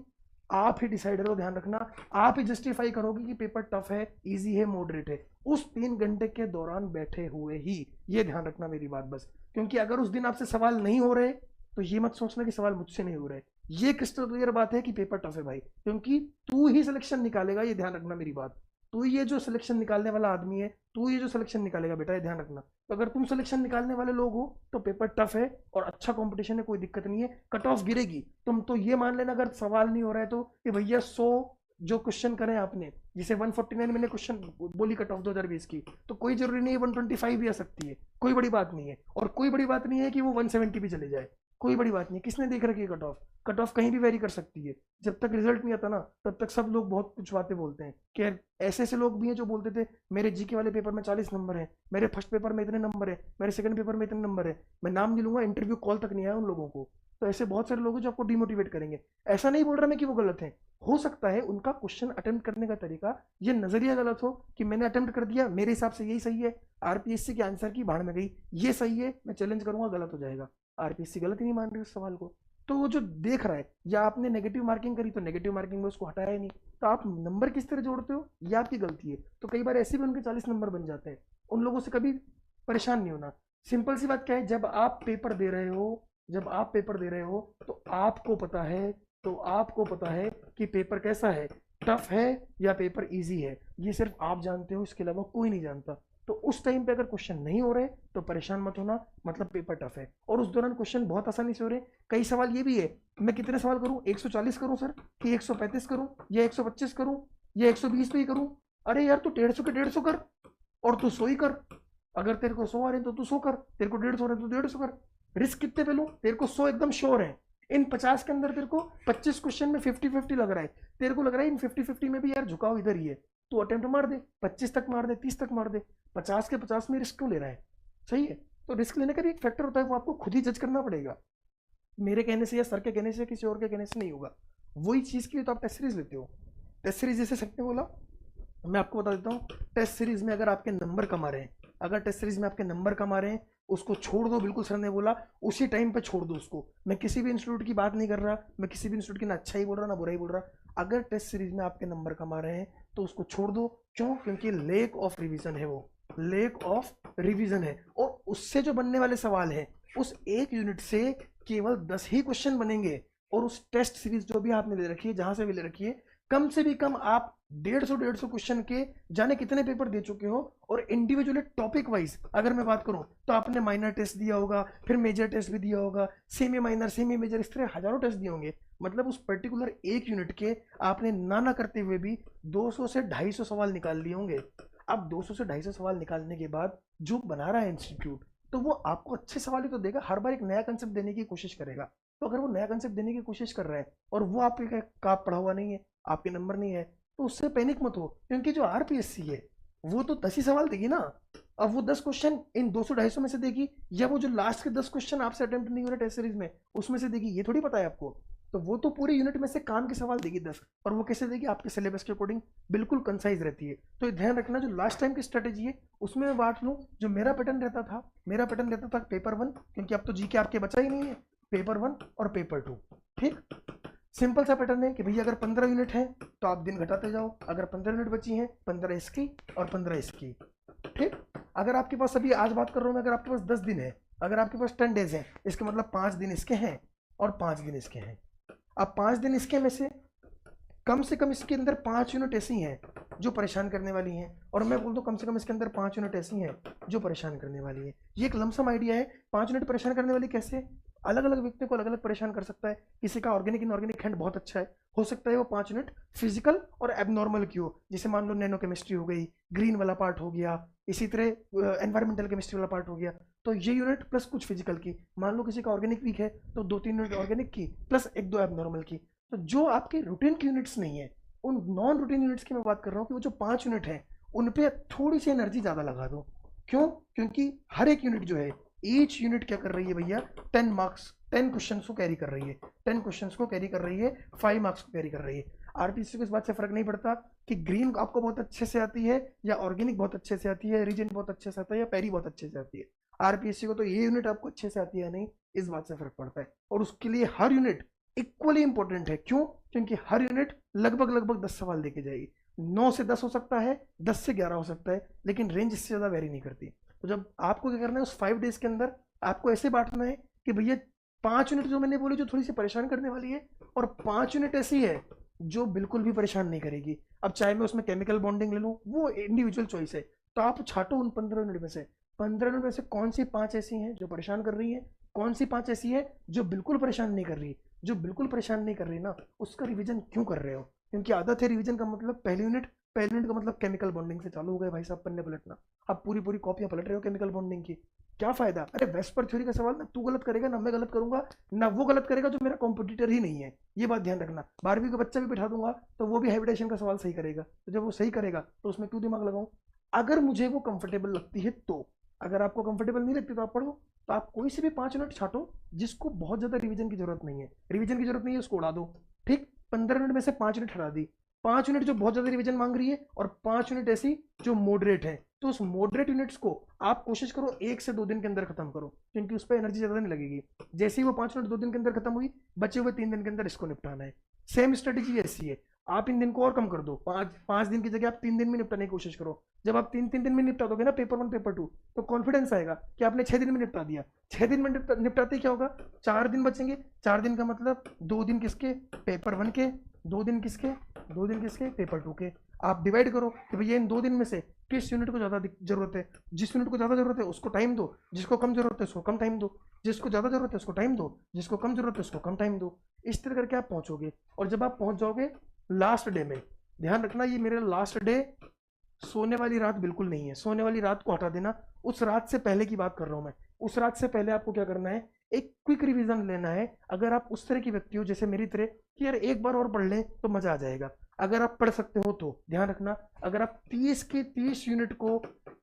आप ही डिसाइडर हो। ध्यान रखना, आप ही जस्टिफाई करोगे कि पेपर टफ है, इजी है, मॉडरेट है, उस 3 घंटे के दौरान बैठे हुए ही। ये ध्यान रखना मेरी बात बस, क्योंकि अगर उस दिन आपसे सवाल नहीं हो रहे तो ये मत सोचना कि सवाल मुझसे नहीं हो रहे। ये क्रिस्टल क्लियर बात है कि पेपर टफ है भाई, क्योंकि तू ही सिलेक्शन निकालेगा, ये ध्यान रखना मेरी बात। तू ये जो सिलेक्शन निकालने वाला आदमी है, तू ये जो सिलेक्शन निकालेगा बेटा, ये ध्यान रखना। तो अगर तुम सिलेक्शन निकालने वाले लोग हो तो पेपर टफ है और अच्छा कंपटीशन है, कोई दिक्कत नहीं है, कट ऑफ गिरेगी। तुम तो ये मान लेना अगर सवाल नहीं हो रहा है तो कि भैया 100 जो क्वेश्चन करें आपने, जिसे 149 मैंने क्वेश्चन बोली कट ऑफ 2020 की, तो कोई जरूरी नहीं है 125 भी आ सकती है, कोई बड़ी बात नहीं है। और कोई बड़ी बात नहीं है कि वो 170 भी चले जाए, कोई बड़ी बात नहीं है। किसने देख रखी है कट ऑफ, कट ऑफ कहीं भी वेरी कर सकती है। जब तक रिजल्ट नहीं आता ना तब तक सब लोग बहुत कुछ बातें बोलते हैं कि ऐसे ऐसे लोग भी हैं जो बोलते थे मेरे जीके वाले पेपर में 40 नंबर है, मेरे फर्स्ट पेपर में इतने नंबर है, मेरे सेकंड पेपर में इतने नंबर है, मैं नाम नहीं लूंगा, इंटरव्यू कॉल तक नहीं आया उन लोगों को। तो ऐसे बहुत सारे लोग हैं जो आपको डिमोटिवेट करेंगे। ऐसा नहीं बोल रहा मैं कि वो गलत है, हो सकता है उनका क्वेश्चन अटेम्प्ट करने का तरीका, ये नजरिया गलत हो कि मैंने अटेम्प्ट कर दिया, मेरे हिसाब से यही सही है, आरपीएससी के आंसर की भाड़ में गई, ये सही है, मैं चैलेंज करूंगा गलत हो जाएगा। आरपीएससी गलत ही नहीं मान रही उस सवाल को, तो वो जो देख रहा है, या आपने नेगेटिव मार्किंग करी तो नेगेटिव मार्किंग में उसको हटाया ही नहीं, तो आप नंबर किस तरह जोड़ते हो ये आपकी गलती है। तो कई बार ऐसे भी उनके 40 नंबर बन जाते हैं, उन लोगों से कभी परेशान नहीं होना। सिंपल सी बात क्या है, जब आप पेपर दे रहे हो, जब आप पेपर दे रहे हो तो आपको पता है, तो आपको पता है कि पेपर कैसा है, टफ है या पेपर इजी है, ये सिर्फ आप जानते हो, इसके अलावा कोई नहीं जानता। तो उस टाइम पे अगर क्वेश्चन नहीं हो रहे तो परेशान मत होना, मतलब पेपर टफ है। और उस दौरान क्वेश्चन बहुत आसानी से हो रहे। कई सवाल ये भी है, मैं कितने सवाल करूं, 140 करूं सर, कि 135 करूं, या 125 करूं, या 120 पे ही करूं। अरे यार तू 150 के 150 कर, और तू 100 ही कर। अगर तेरे को 100 आ रहे हैं तो तू 100 कर, तेरे को 150 रहे तो 150 कर। रिस्क कितने पे लूं, तेरे को 100 एकदम श्योर है, इन 50 के अंदर तेरे को 25 क्वेश्चन में 50-50 लग रहा है, तेरे को लग रहा है इन 50-50 में भी यार झुकाव इधर ही है, तो अटेम्प्ट मार दे, 25 तक मार दे, 30 तक मार दे, 50 के 50 में रिस्क क्यों ले रहा है। सही है, तो रिस्क लेने का भी एक फैक्टर होता है, वो आपको खुद ही जज करना पड़ेगा। मेरे कहने से या सर के कहने से, किसी और के कहने से नहीं होगा। वही चीज़ के लिए तो आप टेस्ट सीरीज लेते हो। टेस्ट सीरीज जैसे सर ने बोला, मैं आपको बता देता हूँ, टेस्ट सीरीज में अगर आपके नंबर कम आ रहे हैं, अगर टेस्ट सीरीज में आपके नंबर कम आ रहे हैं, उसको छोड़ दो, बिल्कुल सर ने बोला उसी टाइम पे छोड़ दो उसको। मैं किसी भी इंस्टीट्यूट की बात नहीं कर रहा, मैं किसी भी इंस्टीट्यूट की ना अच्छा ही बोल रहा ना बुरा ही बोल रहा। अगर टेस्ट सीरीज में आपके नंबर कम आ रहे हैं तो उसको छोड़ दो। क्यों? क्योंकि लेक ऑफ रिवीजन है वो, लेक ऑफ रिवीजन है। और उससे जो बनने वाले सवाल हैं, उस एक यूनिट से केवल 10 ही क्वेश्चन बनेंगे। और उस टेस्ट सीरीज जो भी आपने ले रखी है, जहां से भी ले रखी है, कम से भी कम आप 150 क्वेश्चन के जाने कितने पेपर दे चुके हो। और इंडिविजुअली टॉपिक वाइज अगर मैं बात करूं तो आपने माइनर टेस्ट दिया होगा, फिर मेजर टेस्ट भी दिया होगा, सेमी माइनर, सेमी मेजर, इस तरह हजारों टेस्ट दिए होंगे। मतलब उस पर्टिकुलर एक यूनिट के आपने ना करते हुए भी 200 से 250 सवाल निकाल लिए होंगे। अब 200 से 250 सवाल निकालने के बाद जो बना रहा है इंस्टीट्यूट, तो वो आपको अच्छे सवाल ही तो देगा, हर बार एक नया कंसेप्ट देने की कोशिश करेगा। तो अगर वो नया कंसेप्ट देने की कोशिश कर रहा है और वो आपके का पढ़ा हुआ नहीं है, आपके नंबर नहीं है, तो उससे पैनिक मत हो, क्योंकि जो आरपीएससी है वो तो 10 ही सवाल देगी ना। अब वो 10 क्वेश्चन इन 200-250 में से देगी, या वो जो लास्ट के 10 क्वेश्चन आपसे अटेम्प्ट नहीं हो रहे टेस्ट सीरीज में उसमें से देगी, ये थोड़ी पता है आपको। तो वो तो पूरे यूनिट में से काम के सवाल देगी 10, और वो कैसे देगी, आपके सिलेबस के अकॉर्डिंग बिल्कुल कंसाइज रहती है। तो ध्यान रखना, जो लास्ट टाइम की स्ट्रेटेजी है उसमें मैं बांट लूँ, जो मेरा पैटर्न रहता था, मेरा पैटर्न रहता था पेपर 1, क्योंकि अब तो जीके आपके बचा ही नहीं है, पेपर 1 और पेपर 2। ठीक, सिंपल सा पैटर्न है कि भैया अगर 15 यूनिट है तो आप दिन घटाते जाओ, अगर 15 यूनिट बची हैं 15 इसकी और 15 इसकी। ठीक, अगर आपके पास, अभी आज बात कर रहा हूँ मैं, अगर आपके पास 10 दिन है, अगर आपके पास 10 डेज है, इसका मतलब 5 दिन इसके हैं और 5 दिन इसके हैं। अब 5 दिन इसके में से कम से कम इसके अंदर 5 यूनिट ऐसी हैं जो परेशान करने वाली हैं, और मैं बोल दूं कम से कम इसके अंदर 5 यूनिट ऐसी हैं जो परेशान करने वाली है। ये एक लमसम आइडिया है। 5 यूनिट परेशान करने वाली कैसे, अलग अलग व्यक्ति को अलग अलग परेशान कर सकता है। किसी का ऑर्गेनिक इनऑर्गेनिक हैंड बहुत अच्छा है, हो सकता है वो 5 यूनिट फिजिकल और एबनॉर्मल की हो, जैसे मान लो नैनो केमिस्ट्री हो गई, ग्रीन वाला पार्ट हो गया, इसी तरह एनवायरमेंटल केमिस्ट्री वाला पार्ट हो गया। तो ये यूनिट प्लस कुछ फिजिकल की, मान लो किसी का ऑर्गेनिक वीक है तो 2-3 यूनिट ऑर्गेनिक की प्लस 1-2 एबनॉर्मल की। तो जो आपके रूटीन की यूनिट्स नहीं है, उन नॉन रूटीन यूनिट्स की मैं बात कर रहा हूँ कि वो जो 5 यूनिट है उन पे थोड़ी सी एनर्जी ज़्यादा लगा दो। क्यों, क्योंकि हर एक यूनिट जो है, ईच यूनिट क्या कर रही है भैया, 10 मार्क्स, 10 क्वेश्चन को कैरी कर रही है, 10 क्वेश्चन को कैरी कर रही है, 5 मार्क्स को कैरी कर रही है। आरपीसी को इस बात से फर्क नहीं पड़ता कि ग्रीन आपको बहुत अच्छे से आती है या ऑर्गेनिक बहुत अच्छे से आती है, रीजन बहुत अच्छे से आता है या पैरी बहुत अच्छे से आती है। आरपीएससी को तो ये यूनिट आपको अच्छे से आती है नहीं, इस बात से फर्क पड़ता है। और उसके लिए हर यूनिट इक्वली इंपॉर्टेंट है। क्यों, क्योंकि हर यूनिट लगभग 10 सवाल देके जाएगी। 9 से 10 हो सकता है, 10 से 11 हो सकता है, लेकिन रेंज इससे ज़्यादा वेरी नहीं करती। तो जब आपको क्या करना है, उस 5 डेज के अंदर आपको ऐसे बांटना है कि भैया 5 यूनिट जो मैंने बोली जो थोड़ी सी परेशान करने वाली है, और 5 यूनिट ऐसी है जो बिल्कुल भी परेशान नहीं करेगी। अब चाहे मैं उसमें केमिकल बॉन्डिंग ले लूँ, वो इंडिविजुअल चॉइस है। तो आप छाटो उन 15 यूनिट में से, 15 यूनिट में से कौन सी 5 ऐसी हैं जो परेशान कर रही हैं, कौन सी 5 ऐसी है जो बिल्कुल परेशान नहीं कर रही। जो बिल्कुल परेशान नहीं कर रही ना, उसका रिवीजन क्यों कर रहे हो, क्योंकि आदत है रिवीजन का मतलब पहली यूनिट का मतलब केमिकल बॉन्डिंग से चालू हो गए भाई साहब पन्ने पलटना। आप पूरी कॉपियां पलट रहे हो केमिकल बॉन्डिंग की, क्या फायदा। अरे वेस्पर थ्योरी का सवाल ना तू गलत करेगा ना मैं गलत करूंगा ना वो गलत करेगा जो मेरा कॉम्पिटिटर ही नहीं है, ये बात ध्यान रखना। 12वीं का बच्चा भी बैठा दूंगा तो वो भी हाइब्रिडेशन का सवाल सही करेगा, तो जब वो सही करेगा तो उसमें क्यों दिमाग लगाऊं, अगर मुझे वो कंफर्टेबल लगती है तो। अगर आपको कंफर्टेबल नहीं लगती तो आप पढ़ो। तो आप कोई से भी 5 यूनिट छाटो जिसको बहुत ज्यादा रिवीजन की जरूरत नहीं है, रिवीजन की जरूरत नहीं है उसको उड़ा दो। ठीक, 15 यूनिट में से 5 यूनिट हटा दी, 5 यूनिट जो बहुत ज्यादा रिवीजन मांग रही है और 5 यूनिट ऐसी जो मॉडरेट है। तो उस मॉडरेट यूनिट्स को आप कोशिश करो 1 से 2 दिन के अंदर खत्म करो, क्योंकि उस पर एनर्जी ज्यादा नहीं लगेगी। जैसे ही वो 5 यूनिट 2 दिन के अंदर खत्म हुई, बचे हुए 3 दिन के अंदर इसको निपटाना है। सेम स्ट्रेटेजी ऐसी है, आप इन दिन को और कम कर दो, 5 दिन की जगह आप 3 दिन में निपटाने की कोशिश करो। जब आप 3 दिन में निपटा दोगे ना पेपर 1 पेपर 2, तो कॉन्फिडेंस आएगा कि आपने 6 दिन में निपटा दिया। 6 दिन में निपटाते क्या होगा, 4 दिन बचेंगे। 4 दिन का मतलब 2 दिन किसके, पेपर 1 के, 2 दिन किसके, 2 दिन किसके, पेपर 2 के। आप डिवाइड करो कि भैया इन 2 दिन में से किस यूनिट को ज़्यादा जरूरत है। जिस यूनिट को ज़्यादा जरूरत है उसको टाइम दो, जिसको कम जरूरत है उसको कम टाइम दो, जिसको ज़्यादा जरूरत है उसको टाइम दो, जिसको कम जरूरत है उसको कम टाइम दो। इस तरह करके आप पहुंचोगे। और जब आप पहुंच जाओगे लास्ट डे में, ध्यान रखना ये मेरा लास्ट डे सोने वाली रात बिल्कुल नहीं है, सोने वाली रात को हटा देना। उस रात से पहले की बात कर रहा हूं मैं। उस रात से पहले आपको क्या करना है, एक क्विक रिवीजन लेना है। अगर आप उस तरह की व्यक्ति हो जैसे मेरी तरह कि यार एक बार और पढ़ लें तो मजा आ जाएगा, अगर आप पढ़ सकते हो तो ध्यान रखना। अगर आप 30 के 30 यूनिट को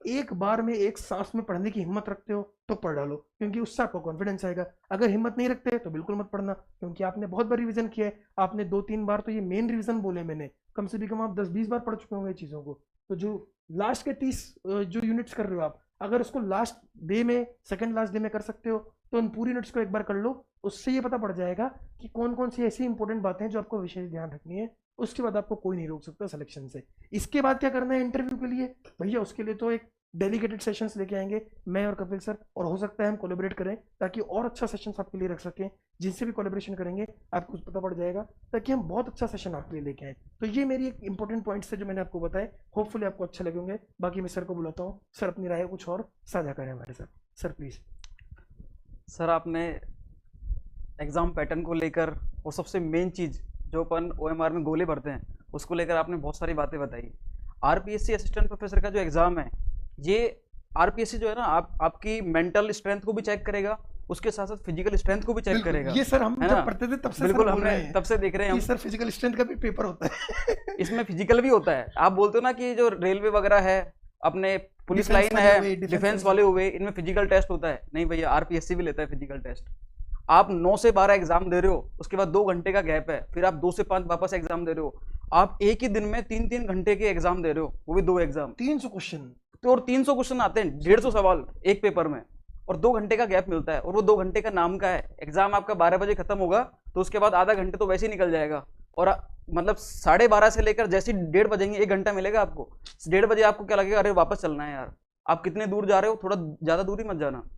एक बार में एक सांस में पढ़ने की हिम्मत रखते हो तो पढ़ डालो, क्योंकि उससे आपको कॉन्फिडेंस आएगा। अगर हिम्मत नहीं रखते तो बिल्कुल मत पढ़ना, क्योंकि आपने बहुत बार रिवीजन किया है, आपने 2-3 बार तो ये मेन रिवीजन बोले मैंने, कम से कम आप 10-20 बार पढ़ चुके होंगे चीज़ों को। तो जो लास्ट के 30 जो यूनिट्स कर रहे हो आप, अगर उसको लास्ट डे में, सेकंड लास्ट डे में कर सकते हो तो उन पूरी यूनिट्स को एक बार कर लो। उससे ये पता पड़ जाएगा कि कौन कौन सी ऐसी इंपॉर्टेंट बातें हैं जो आपको विशेष ध्यान रखनी है। उसके बाद आपको कोई नहीं रोक सकता सिलेक्शन से। इसके बाद क्या करना है इंटरव्यू के लिए, भैया उसके लिए तो एक डेडिकेटेड सेशंस लेके आएंगे मैं और कपिल सर, और हो सकता है हम कोलैबोरेट करें ताकि और अच्छा सेशंस आपके लिए रख सकें। जिनसे भी कोलैबोरेशन करेंगे आपको कुछ पता पड़ जाएगा, ताकि हम बहुत अच्छा सेशन आपके लिए लेके आएँ। तो ये मेरी एक इंपॉर्टेंट पॉइंट्स है जो मैंने आपको बताए, होपफुली आपको अच्छे लगे होंगे। बाकी मैं सर को बुलाता हूँ, सर अपनी राय कुछ और साझा करें हमारे साथ। Sir please. सर आपने एग्ज़ाम पैटर्न को लेकर और सबसे मेन चीज़ जो अपन ओएमआर में गोले भरते हैं उसको लेकर आपने बहुत सारी बातें बताई। आरपीएससी असिस्टेंट प्रोफेसर का जो एग्ज़ाम है, ये आरपीएससी जो है ना आपकी मेंटल स्ट्रेंथ को भी चेक करेगा, उसके साथ साथ फिजिकल स्ट्रेंथ को भी चेक करेगा। ये सर हम है जब ना? पढ़ते थे तब से बिल्कुल सर बोल हमने रहे हैं तब से देख रहे हैं कि हम। सर फिजिकल स्ट्रेंथ का भी पेपर होता है। इसमें फिजिकल भी होता है। आप बोलते हो ना कि जो रेलवे वगैरह है, अपने पुलिस डिफेंस लाइन वाले है, हुए, डिफेंस वाले हुए, इनमें फिजिकल टेस्ट होता है। नहीं भैया, आरपीएससी भी लेता है फिजिकल टेस्ट। आप 9 से 12 एग्जाम दे रहे हो, उसके बाद 2 घंटे का गैप है, फिर आप 2 से 5 वापस एग्जाम दे रहे हो। आप एक ही दिन में 3-3 घंटे के एग्जाम दे रहे हो, वो भी 2 एग्जाम। 300 क्वेश्चन तो और 300 क्वेश्चन आते हैं, 150 सवाल एक पेपर में, और 2 घंटे का गैप मिलता है, और वो 2 घंटे का नाम का है। एग्जाम आपका 12 बजे खत्म होगा, तो उसके बाद आधा घंटे तो वैसे ही निकल जाएगा। और मतलब 12:30 से लेकर जैसे 1:30 बजेंगे 1 घंटा मिलेगा आपको। 1:30 बजे आपको क्या लगेगा, अरे वापस चलना है यार। आप कितने दूर जा रहे हो, थोड़ा ज्यादा दूर ही मत जाना।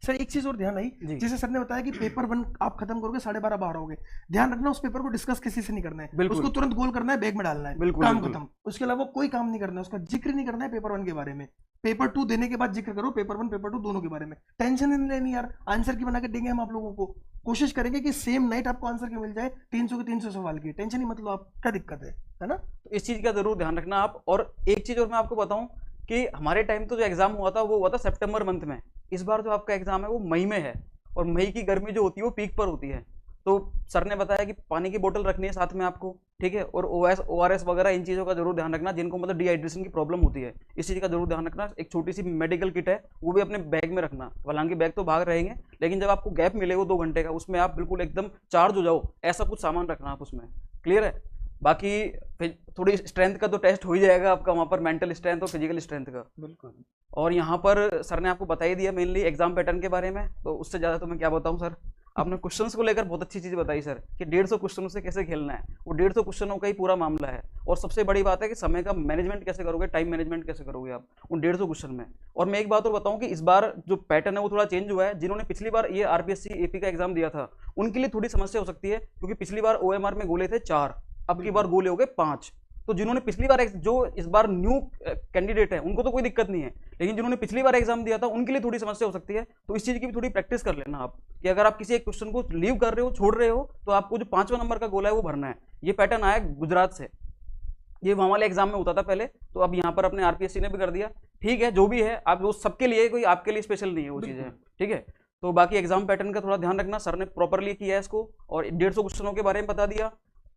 सर एक चीज और ध्यान आई, जी। जैसे सर ने बताया कि पेपर 1 आप खत्म करोगे 12:30 बाहर आओगे। ध्यान रखना उस पेपर को डिस्कस किसी से नहीं करना है, बिल्कुल। उसको तुरंत गोल करना है, बैग में डालना है, बिल्कुल, काम बिल्कुल। खत्म। उसके अलावा कोई काम नहीं करना है, उसका जिक्र नहीं करना है पेपर 1 के बारे में। पेपर 2 देने के बाद जिक्र करो पेपर 1 पेपर 2 दोनों के बारे में। टेंशन नहीं लेनी यार, आंसर की बना के देंगे हम आप लोगों को। कोशिश करेंगे कि सेम नाइट आपको आंसर की मिल जाए, 300 के 300 सवाल की। टेंशन ही मतलब आप क्या दिक्कत है ना? तो इस चीज का जरूर ध्यान रखना आप। और एक चीज और मैं आपको बताऊं कि हमारे टाइम तो जो एग्जाम हुआ था वो हुआ था सितंबर मंथ में। इस बार जो आपका एग्जाम है वो मई में है, और मई की गर्मी जो होती है वो पीक पर होती है। तो सर ने बताया कि पानी की बोतल रखनी है साथ में आपको, ठीक है, और ओआरएस वगैरह इन चीज़ों का जरूर ध्यान रखना, जिनको मतलब डिहाइड्रेशन की प्रॉब्लम होती है, इस चीज़ का जरूर ध्यान रखना। एक छोटी सी मेडिकल किट है, वो भी अपने बैग में रखना। हालांकि बैग तो भाग रहेंगे, लेकिन जब आपको गैप मिले वो 2 घंटे का, उसमें आप बिल्कुल एकदम चार्ज हो जाओ, ऐसा कुछ सामान रखना आप उसमें। क्लियर है? बाकी फिर थोड़ी स्ट्रेंथ का तो टेस्ट हो ही जाएगा आपका वहाँ पर, मेंटल स्ट्रेंथ और फिजिकल स्ट्रेंथ का। बिल्कुल। और यहाँ पर सर ने आपको बता ही दिया मेनली एग्जाम पैटर्न के बारे में, तो उससे ज़्यादा तो मैं क्या बताऊँ सर। आपने क्वेश्चंस को लेकर बहुत अच्छी चीज़ बताई सर, कि 150 क्वेश्चनों से कैसे खेलना है। वो 150 क्वेश्चनों का ही पूरा मामला है। और सबसे बड़ी बात है कि समय का मैनेजमेंट कैसे करोगे, टाइम मैनेजमेंट कैसे करोगे आप उन 150 क्वेश्चन में। और मैं एक बात और बताऊं कि इस बार जो पैटर्न है वो थोड़ा चेंज हुआ है। जिन्होंने पिछली बार ये आरपीएससी एपी का एग्जाम दिया था, उनके लिए थोड़ी समस्या हो सकती है, क्योंकि पिछली बार ओएमआर में गोले थे 4, अब की बार गोले हो गए 5। तो जिन्होंने पिछली बार जो इस बार न्यू कैंडिडेट है उनको तो कोई दिक्कत नहीं है, लेकिन जिन्होंने पिछली बार एग्जाम दिया था उनके लिए थोड़ी समस्या हो सकती है। तो इस चीज़ की भी थोड़ी प्रैक्टिस कर लेना आप, कि अगर आप किसी एक क्वेश्चन को लीव कर रहे हो, छोड़ रहे हो, तो आपको जो 5वां नंबर का गोला है वो भरना है। ये पैटर्न आया गुजरात से, ये वहाँ वाले एग्जाम में होता था पहले, तो अब यहाँ पर अपने आरपीएससी ने भी कर दिया। ठीक है, जो भी है आप वो सबके लिए, कोई आपके लिए स्पेशल नहीं है वो चीज़ें, ठीक है। तो बाकी एग्जाम पैटर्न का थोड़ा ध्यान रखना, सर ने प्रॉपरली किया है इसको, और 150 क्वेश्चनों के बारे में बता दिया,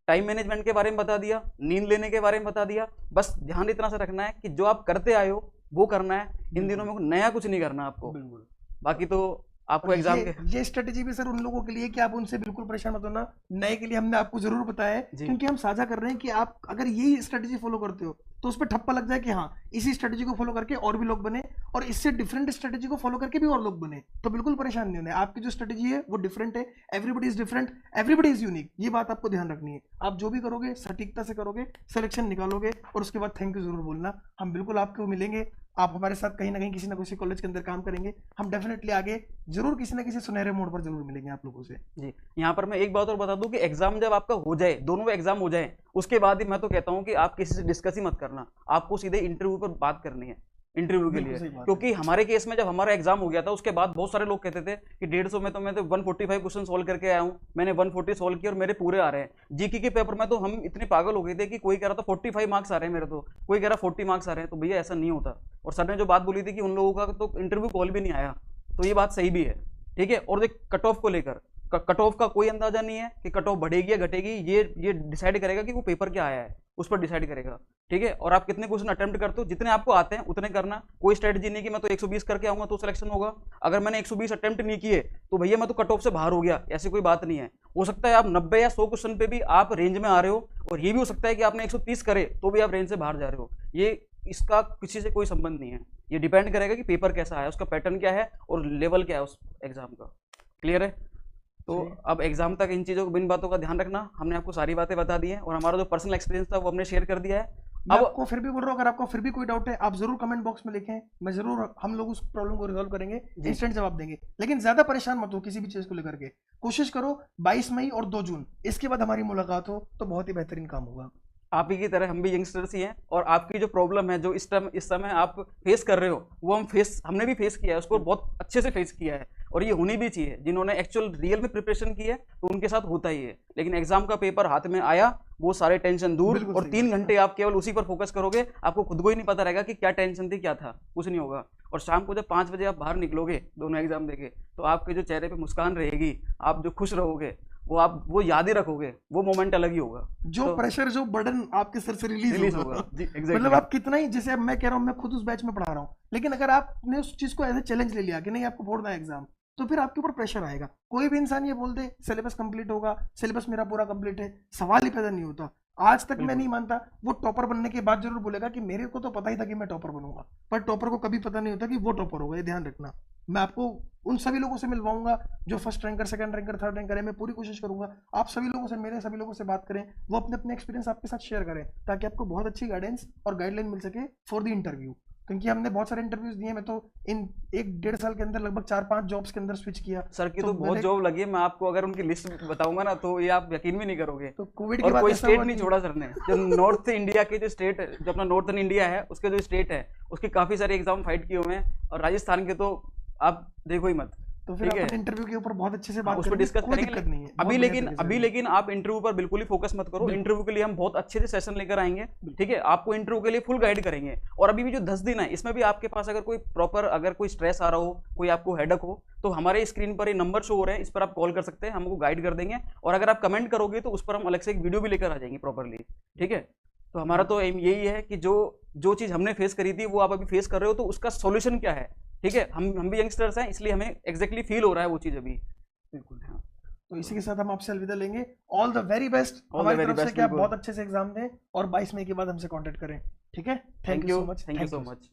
टाइम मैनेजमेंट के बारे में बता दिया, नींद लेने के बारे में बता दिया। बस ध्यान इतना सा रखना है कि जो आप करते आए हो वो करना है, इन दिनों में नया कुछ नहीं करना आपको। बिल्कुल। बाकी तो आपको और एग्जाम ये स्ट्रेटेजी भी सर उन लोगों के लिए कि आप उनसे बिल्कुल परेशान मत होना, नए के लिए हमने आपको जरूर बताया है, क्योंकि हम साझा कर रहे हैं कि आप अगर यही स्ट्रेटेजी फॉलो करते हो तो उस पर ठप्पा लग जाए कि हाँ इसी स्ट्रेटेजी को फॉलो करके और भी लोग बने, और इससे डिफरेंट स्ट्रेटेजी को फॉलो करके भी और लोग बने। तो बिल्कुल परेशान नहीं होना है, आपकी जो स्ट्रेटेजी है वो डिफरेंट है, everybody is different, everybody is unique. ये बात आपको ध्यान रखनी है। आप जो भी करोगे सटीकता से करोगे, सिलेक्शन निकालोगे, और उसके बाद थैंक यू जरूर बोलना। हम बिल्कुल आपको मिलेंगे, आप हमारे साथ कहीं ना कहीं किसी ना किसी कॉलेज के अंदर काम करेंगे। हम डेफिनेटली आगे जरूर किसी ना किसी सुनहरे मोड़ पर जरूर मिलेंगे आप लोगों से। जी, यहाँ पर मैं एक बात और बता दूं कि एग्जाम जब आपका हो जाए, दोनों एग्जाम हो जाए, उसके बाद ही मैं तो कहता हूँ कि आप किसी से डिस्कस ही मत करना, आपको सीधे इंटरव्यू पर बात करनी है, इंटरव्यू के लिए। क्योंकि हमारे केस में जब हमारा एग्जाम हो गया था, उसके बाद बहुत सारे लोग कहते थे कि 150 में तो मैं तो 145 क्वेश्चन सोल्व करके आया हूँ, मैंने 140 सोल्व किया और मेरे पूरे आ रहे हैं। जीके के पेपर में तो हम इतने पागल हो गए थे कि कोई कह रहा था 45 मार्क्स आ रहे हैं मेरे, तो कोई कह रहा 40 मार्क्स आ रहे हैं। तो भैया ऐसा नहीं होता। और सर ने जो बात बोली थी कि उन लोगों का तो इंटरव्यू कॉल भी नहीं आया, तो ये बात सही भी है, ठीक है। और देख, कट ऑफ को लेकर, कट ऑफ का कोई अंदाजा नहीं है कि कट ऑफ बढ़ेगी या घटेगी। ये डिसाइड करेगा कि वो पेपर क्या आया है, उस पर डिसाइड करेगा, ठीक है। और आप कितने क्वेश्चन अटेम्प्ट करते हो, जितने आपको आते हैं उतने करना। कोई स्ट्रेटजी नहीं कि मैं तो 120 करके आऊंगा तो सिलेक्शन होगा। अगर मैंने 120 अटेम्प्ट नहीं किए तो भैया मैं तो कट ऑफ से बाहर हो गया, ऐसी कोई बात नहीं है। हो सकता है आप 90 या 100 क्वेश्चन पे भी आप रेंज में आ रहे हो, और ये भी हो सकता है कि आपने 130 करे तो भी आप रेंज से बाहर जा रहे हो। ये इसका किसी से कोई संबंध नहीं है, ये डिपेंड करेगा कि पेपर कैसा है, उसका पैटर्न क्या है और लेवल क्या है उस एग्जाम का। क्लियर है? तो अब एग्जाम तक इन चीज़ों को, इन बातों का ध्यान रखना। हमने आपको सारी बातें बता दी हैं, और हमारा जो पर्सनल एक्सपीरियंस था वो हमने शेयर कर दिया है। मैं अब आपको फिर भी बोल रहा हूँ, अगर आपको फिर भी कोई डाउट है आप जरूर कमेंट बॉक्स में लिखें, मैं जरूर, हम लोग उस प्रॉब्लम को रिजॉल्व करेंगे, इंस्टेंट जवाब देंगे। लेकिन ज्यादा परेशान मत हो किसी भी चीज को लेकर के, कोशिश करो 22 मई और 2 जून इसके बाद हमारी मुलाकात हो तो बहुत ही बेहतरीन काम होगा। आप ही की तरह हम भी यंगस्टर्स ही हैं, और आपकी जो प्रॉब्लम है जो इस समय आप फेस कर रहे हो, वो हमने भी फेस किया है, उसको बहुत अच्छे से फेस किया है। और ये होनी भी चाहिए, जिन्होंने एक्चुअल रियल में प्रिपरेशन की है तो उनके साथ होता ही है। लेकिन एग्जाम का पेपर हाथ में आया, वो सारे टेंशन दूर, बिल्कुल और सही 3 बात है। घंटे आप केवल उसी पर फोकस करोगे, आपको खुद को ही नहीं पता रहेगा कि क्या टेंशन थी, क्या था, कुछ नहीं होगा। और शाम को जब 5 बजे आप बाहर निकलोगे दोनों एग्जाम देके, तो आपके जो चेहरे पे मुस्कान रहेगी, आप जो खुश रहोगे, वो याद ही रखोगे, वो मोमेंट अलग ही होगा। जो तो प्रेशर, जो बर्डन आपके सर से रिलीज रिलीज होगा। होगा जी, मतलब एग्जैक्टली। आप कितना ही, जैसे अब मैं कह रहा हूँ, मैं खुद उस बैच में पढ़ा रहा हूँ, लेकिन अगर आपने उस चीज को एज ए चैलेंज ले लिया कि नहीं आपको फोड़ना है एग्जाम, तो फिर आपके ऊपर प्रेशर आएगा। कोई भी इंसान ये बोल दे सिलेबस कंप्लीट होगा, सिलेबस मेरा पूरा कंप्लीट है, सवाल ही पैदा नहीं होता। आज तक मैं बिल्कुल नहीं मानता, वो टॉपर बनने के बाद जरूर बोलेगा कि मेरे को तो पता ही था कि मैं टॉपर बनूंगा, पर टॉपर को कभी पता नहीं होता कि वो टॉपर होगा, ये ध्यान रखना। मैं आपको उन सभी लोगों से मिलवाऊंगा जो first ranker, second ranker, third ranker है। मैं पूरी कोशिश करूंगा आप सभी लोगों से, मेरे सभी लोगों से बात करें, वो अपने अपने एक्सपीरियंस आपके साथ शेयर करें, ताकि आपको बहुत अच्छी गाइडेंस और गाइडलाइन मिल सके फॉर द इंटरव्यू। क्योंकि हमने बहुत सारे इंटरव्यूज दिए, मैं तो इन 1-1.5 साल के अंदर लगभग 4-5 जॉब्स के अंदर स्विच किया। सर की तो बहुत मैंने जॉब लगी है, मैं आपको अगर उनकी लिस्ट बताऊंगा ना तो ये आप यकीन भी नहीं करोगे। तो कोविड के और बाद कोई ऐसा स्टेट हुआ नहीं कि छोड़ा सर ने। जो नॉर्थ इंडिया के जो स्टेट, जो अपना नॉर्थन इंडिया है उसके जो स्टेट है, उसके काफी सारे एग्जाम फाइट किए हुए हैं, और राजस्थान के तो आप देखो ही मत। तो फिर ठीक है, अपन इंटरव्यू के ऊपर बहुत अच्छे से हाँ, बात उस पर करेंगे, डिस्कस कोई करेंगे। दिक्कत नहीं है, अभी बहुत बढ़िया लेकिन तरीके से अभी करेंगे। लेकिन आप इंटरव्यू पर बिल्कुल ही फोकस मत करो। बिल्कुल इंटरव्यू के लिए हम बहुत अच्छे से सेशन लेकर आएंगे, ठीक है, आपको इंटरव्यू के लिए फुल गाइड करेंगे। और अभी भी जो 10 दिन है, इसमें भी आपके पास अगर कोई प्रॉपर, अगर कोई स्ट्रेस आ रहा हो, कोई आपको हेडक हो, तो हमारे स्क्रीन पर ये नंबर शो हो रहे हैं, इस पर आप कॉल कर सकते हैं, हमको गाइड कर देंगे। और अगर आप कमेंट करोगे तो उस पर हम अलग से एक वीडियो भी लेकर आ जाएंगे प्रॉपरली, ठीक है। तो हमारा तो एम यही है कि जो जो चीज़ हमने फेस करी थी वो आप अभी फेस कर रहे हो, तो उसका सॉल्यूशन क्या है, ठीक है। हम भी यंगस्टर्स हैं, इसलिए हमें एग्जैक्टली फील हो रहा है वो चीज़ अभी। बिल्कुल, हाँ। तो इसी के साथ हम आपसे अलविदा लेंगे। All the very best all the हमारी वेरी तरफ से, बेस्ट, कि आप बिल्कुल। बहुत अच्छे से एग्जाम दें और 22 मई के बाद हमसे कांटेक्ट करें, ठीक है। Thank you so much, thank you so much.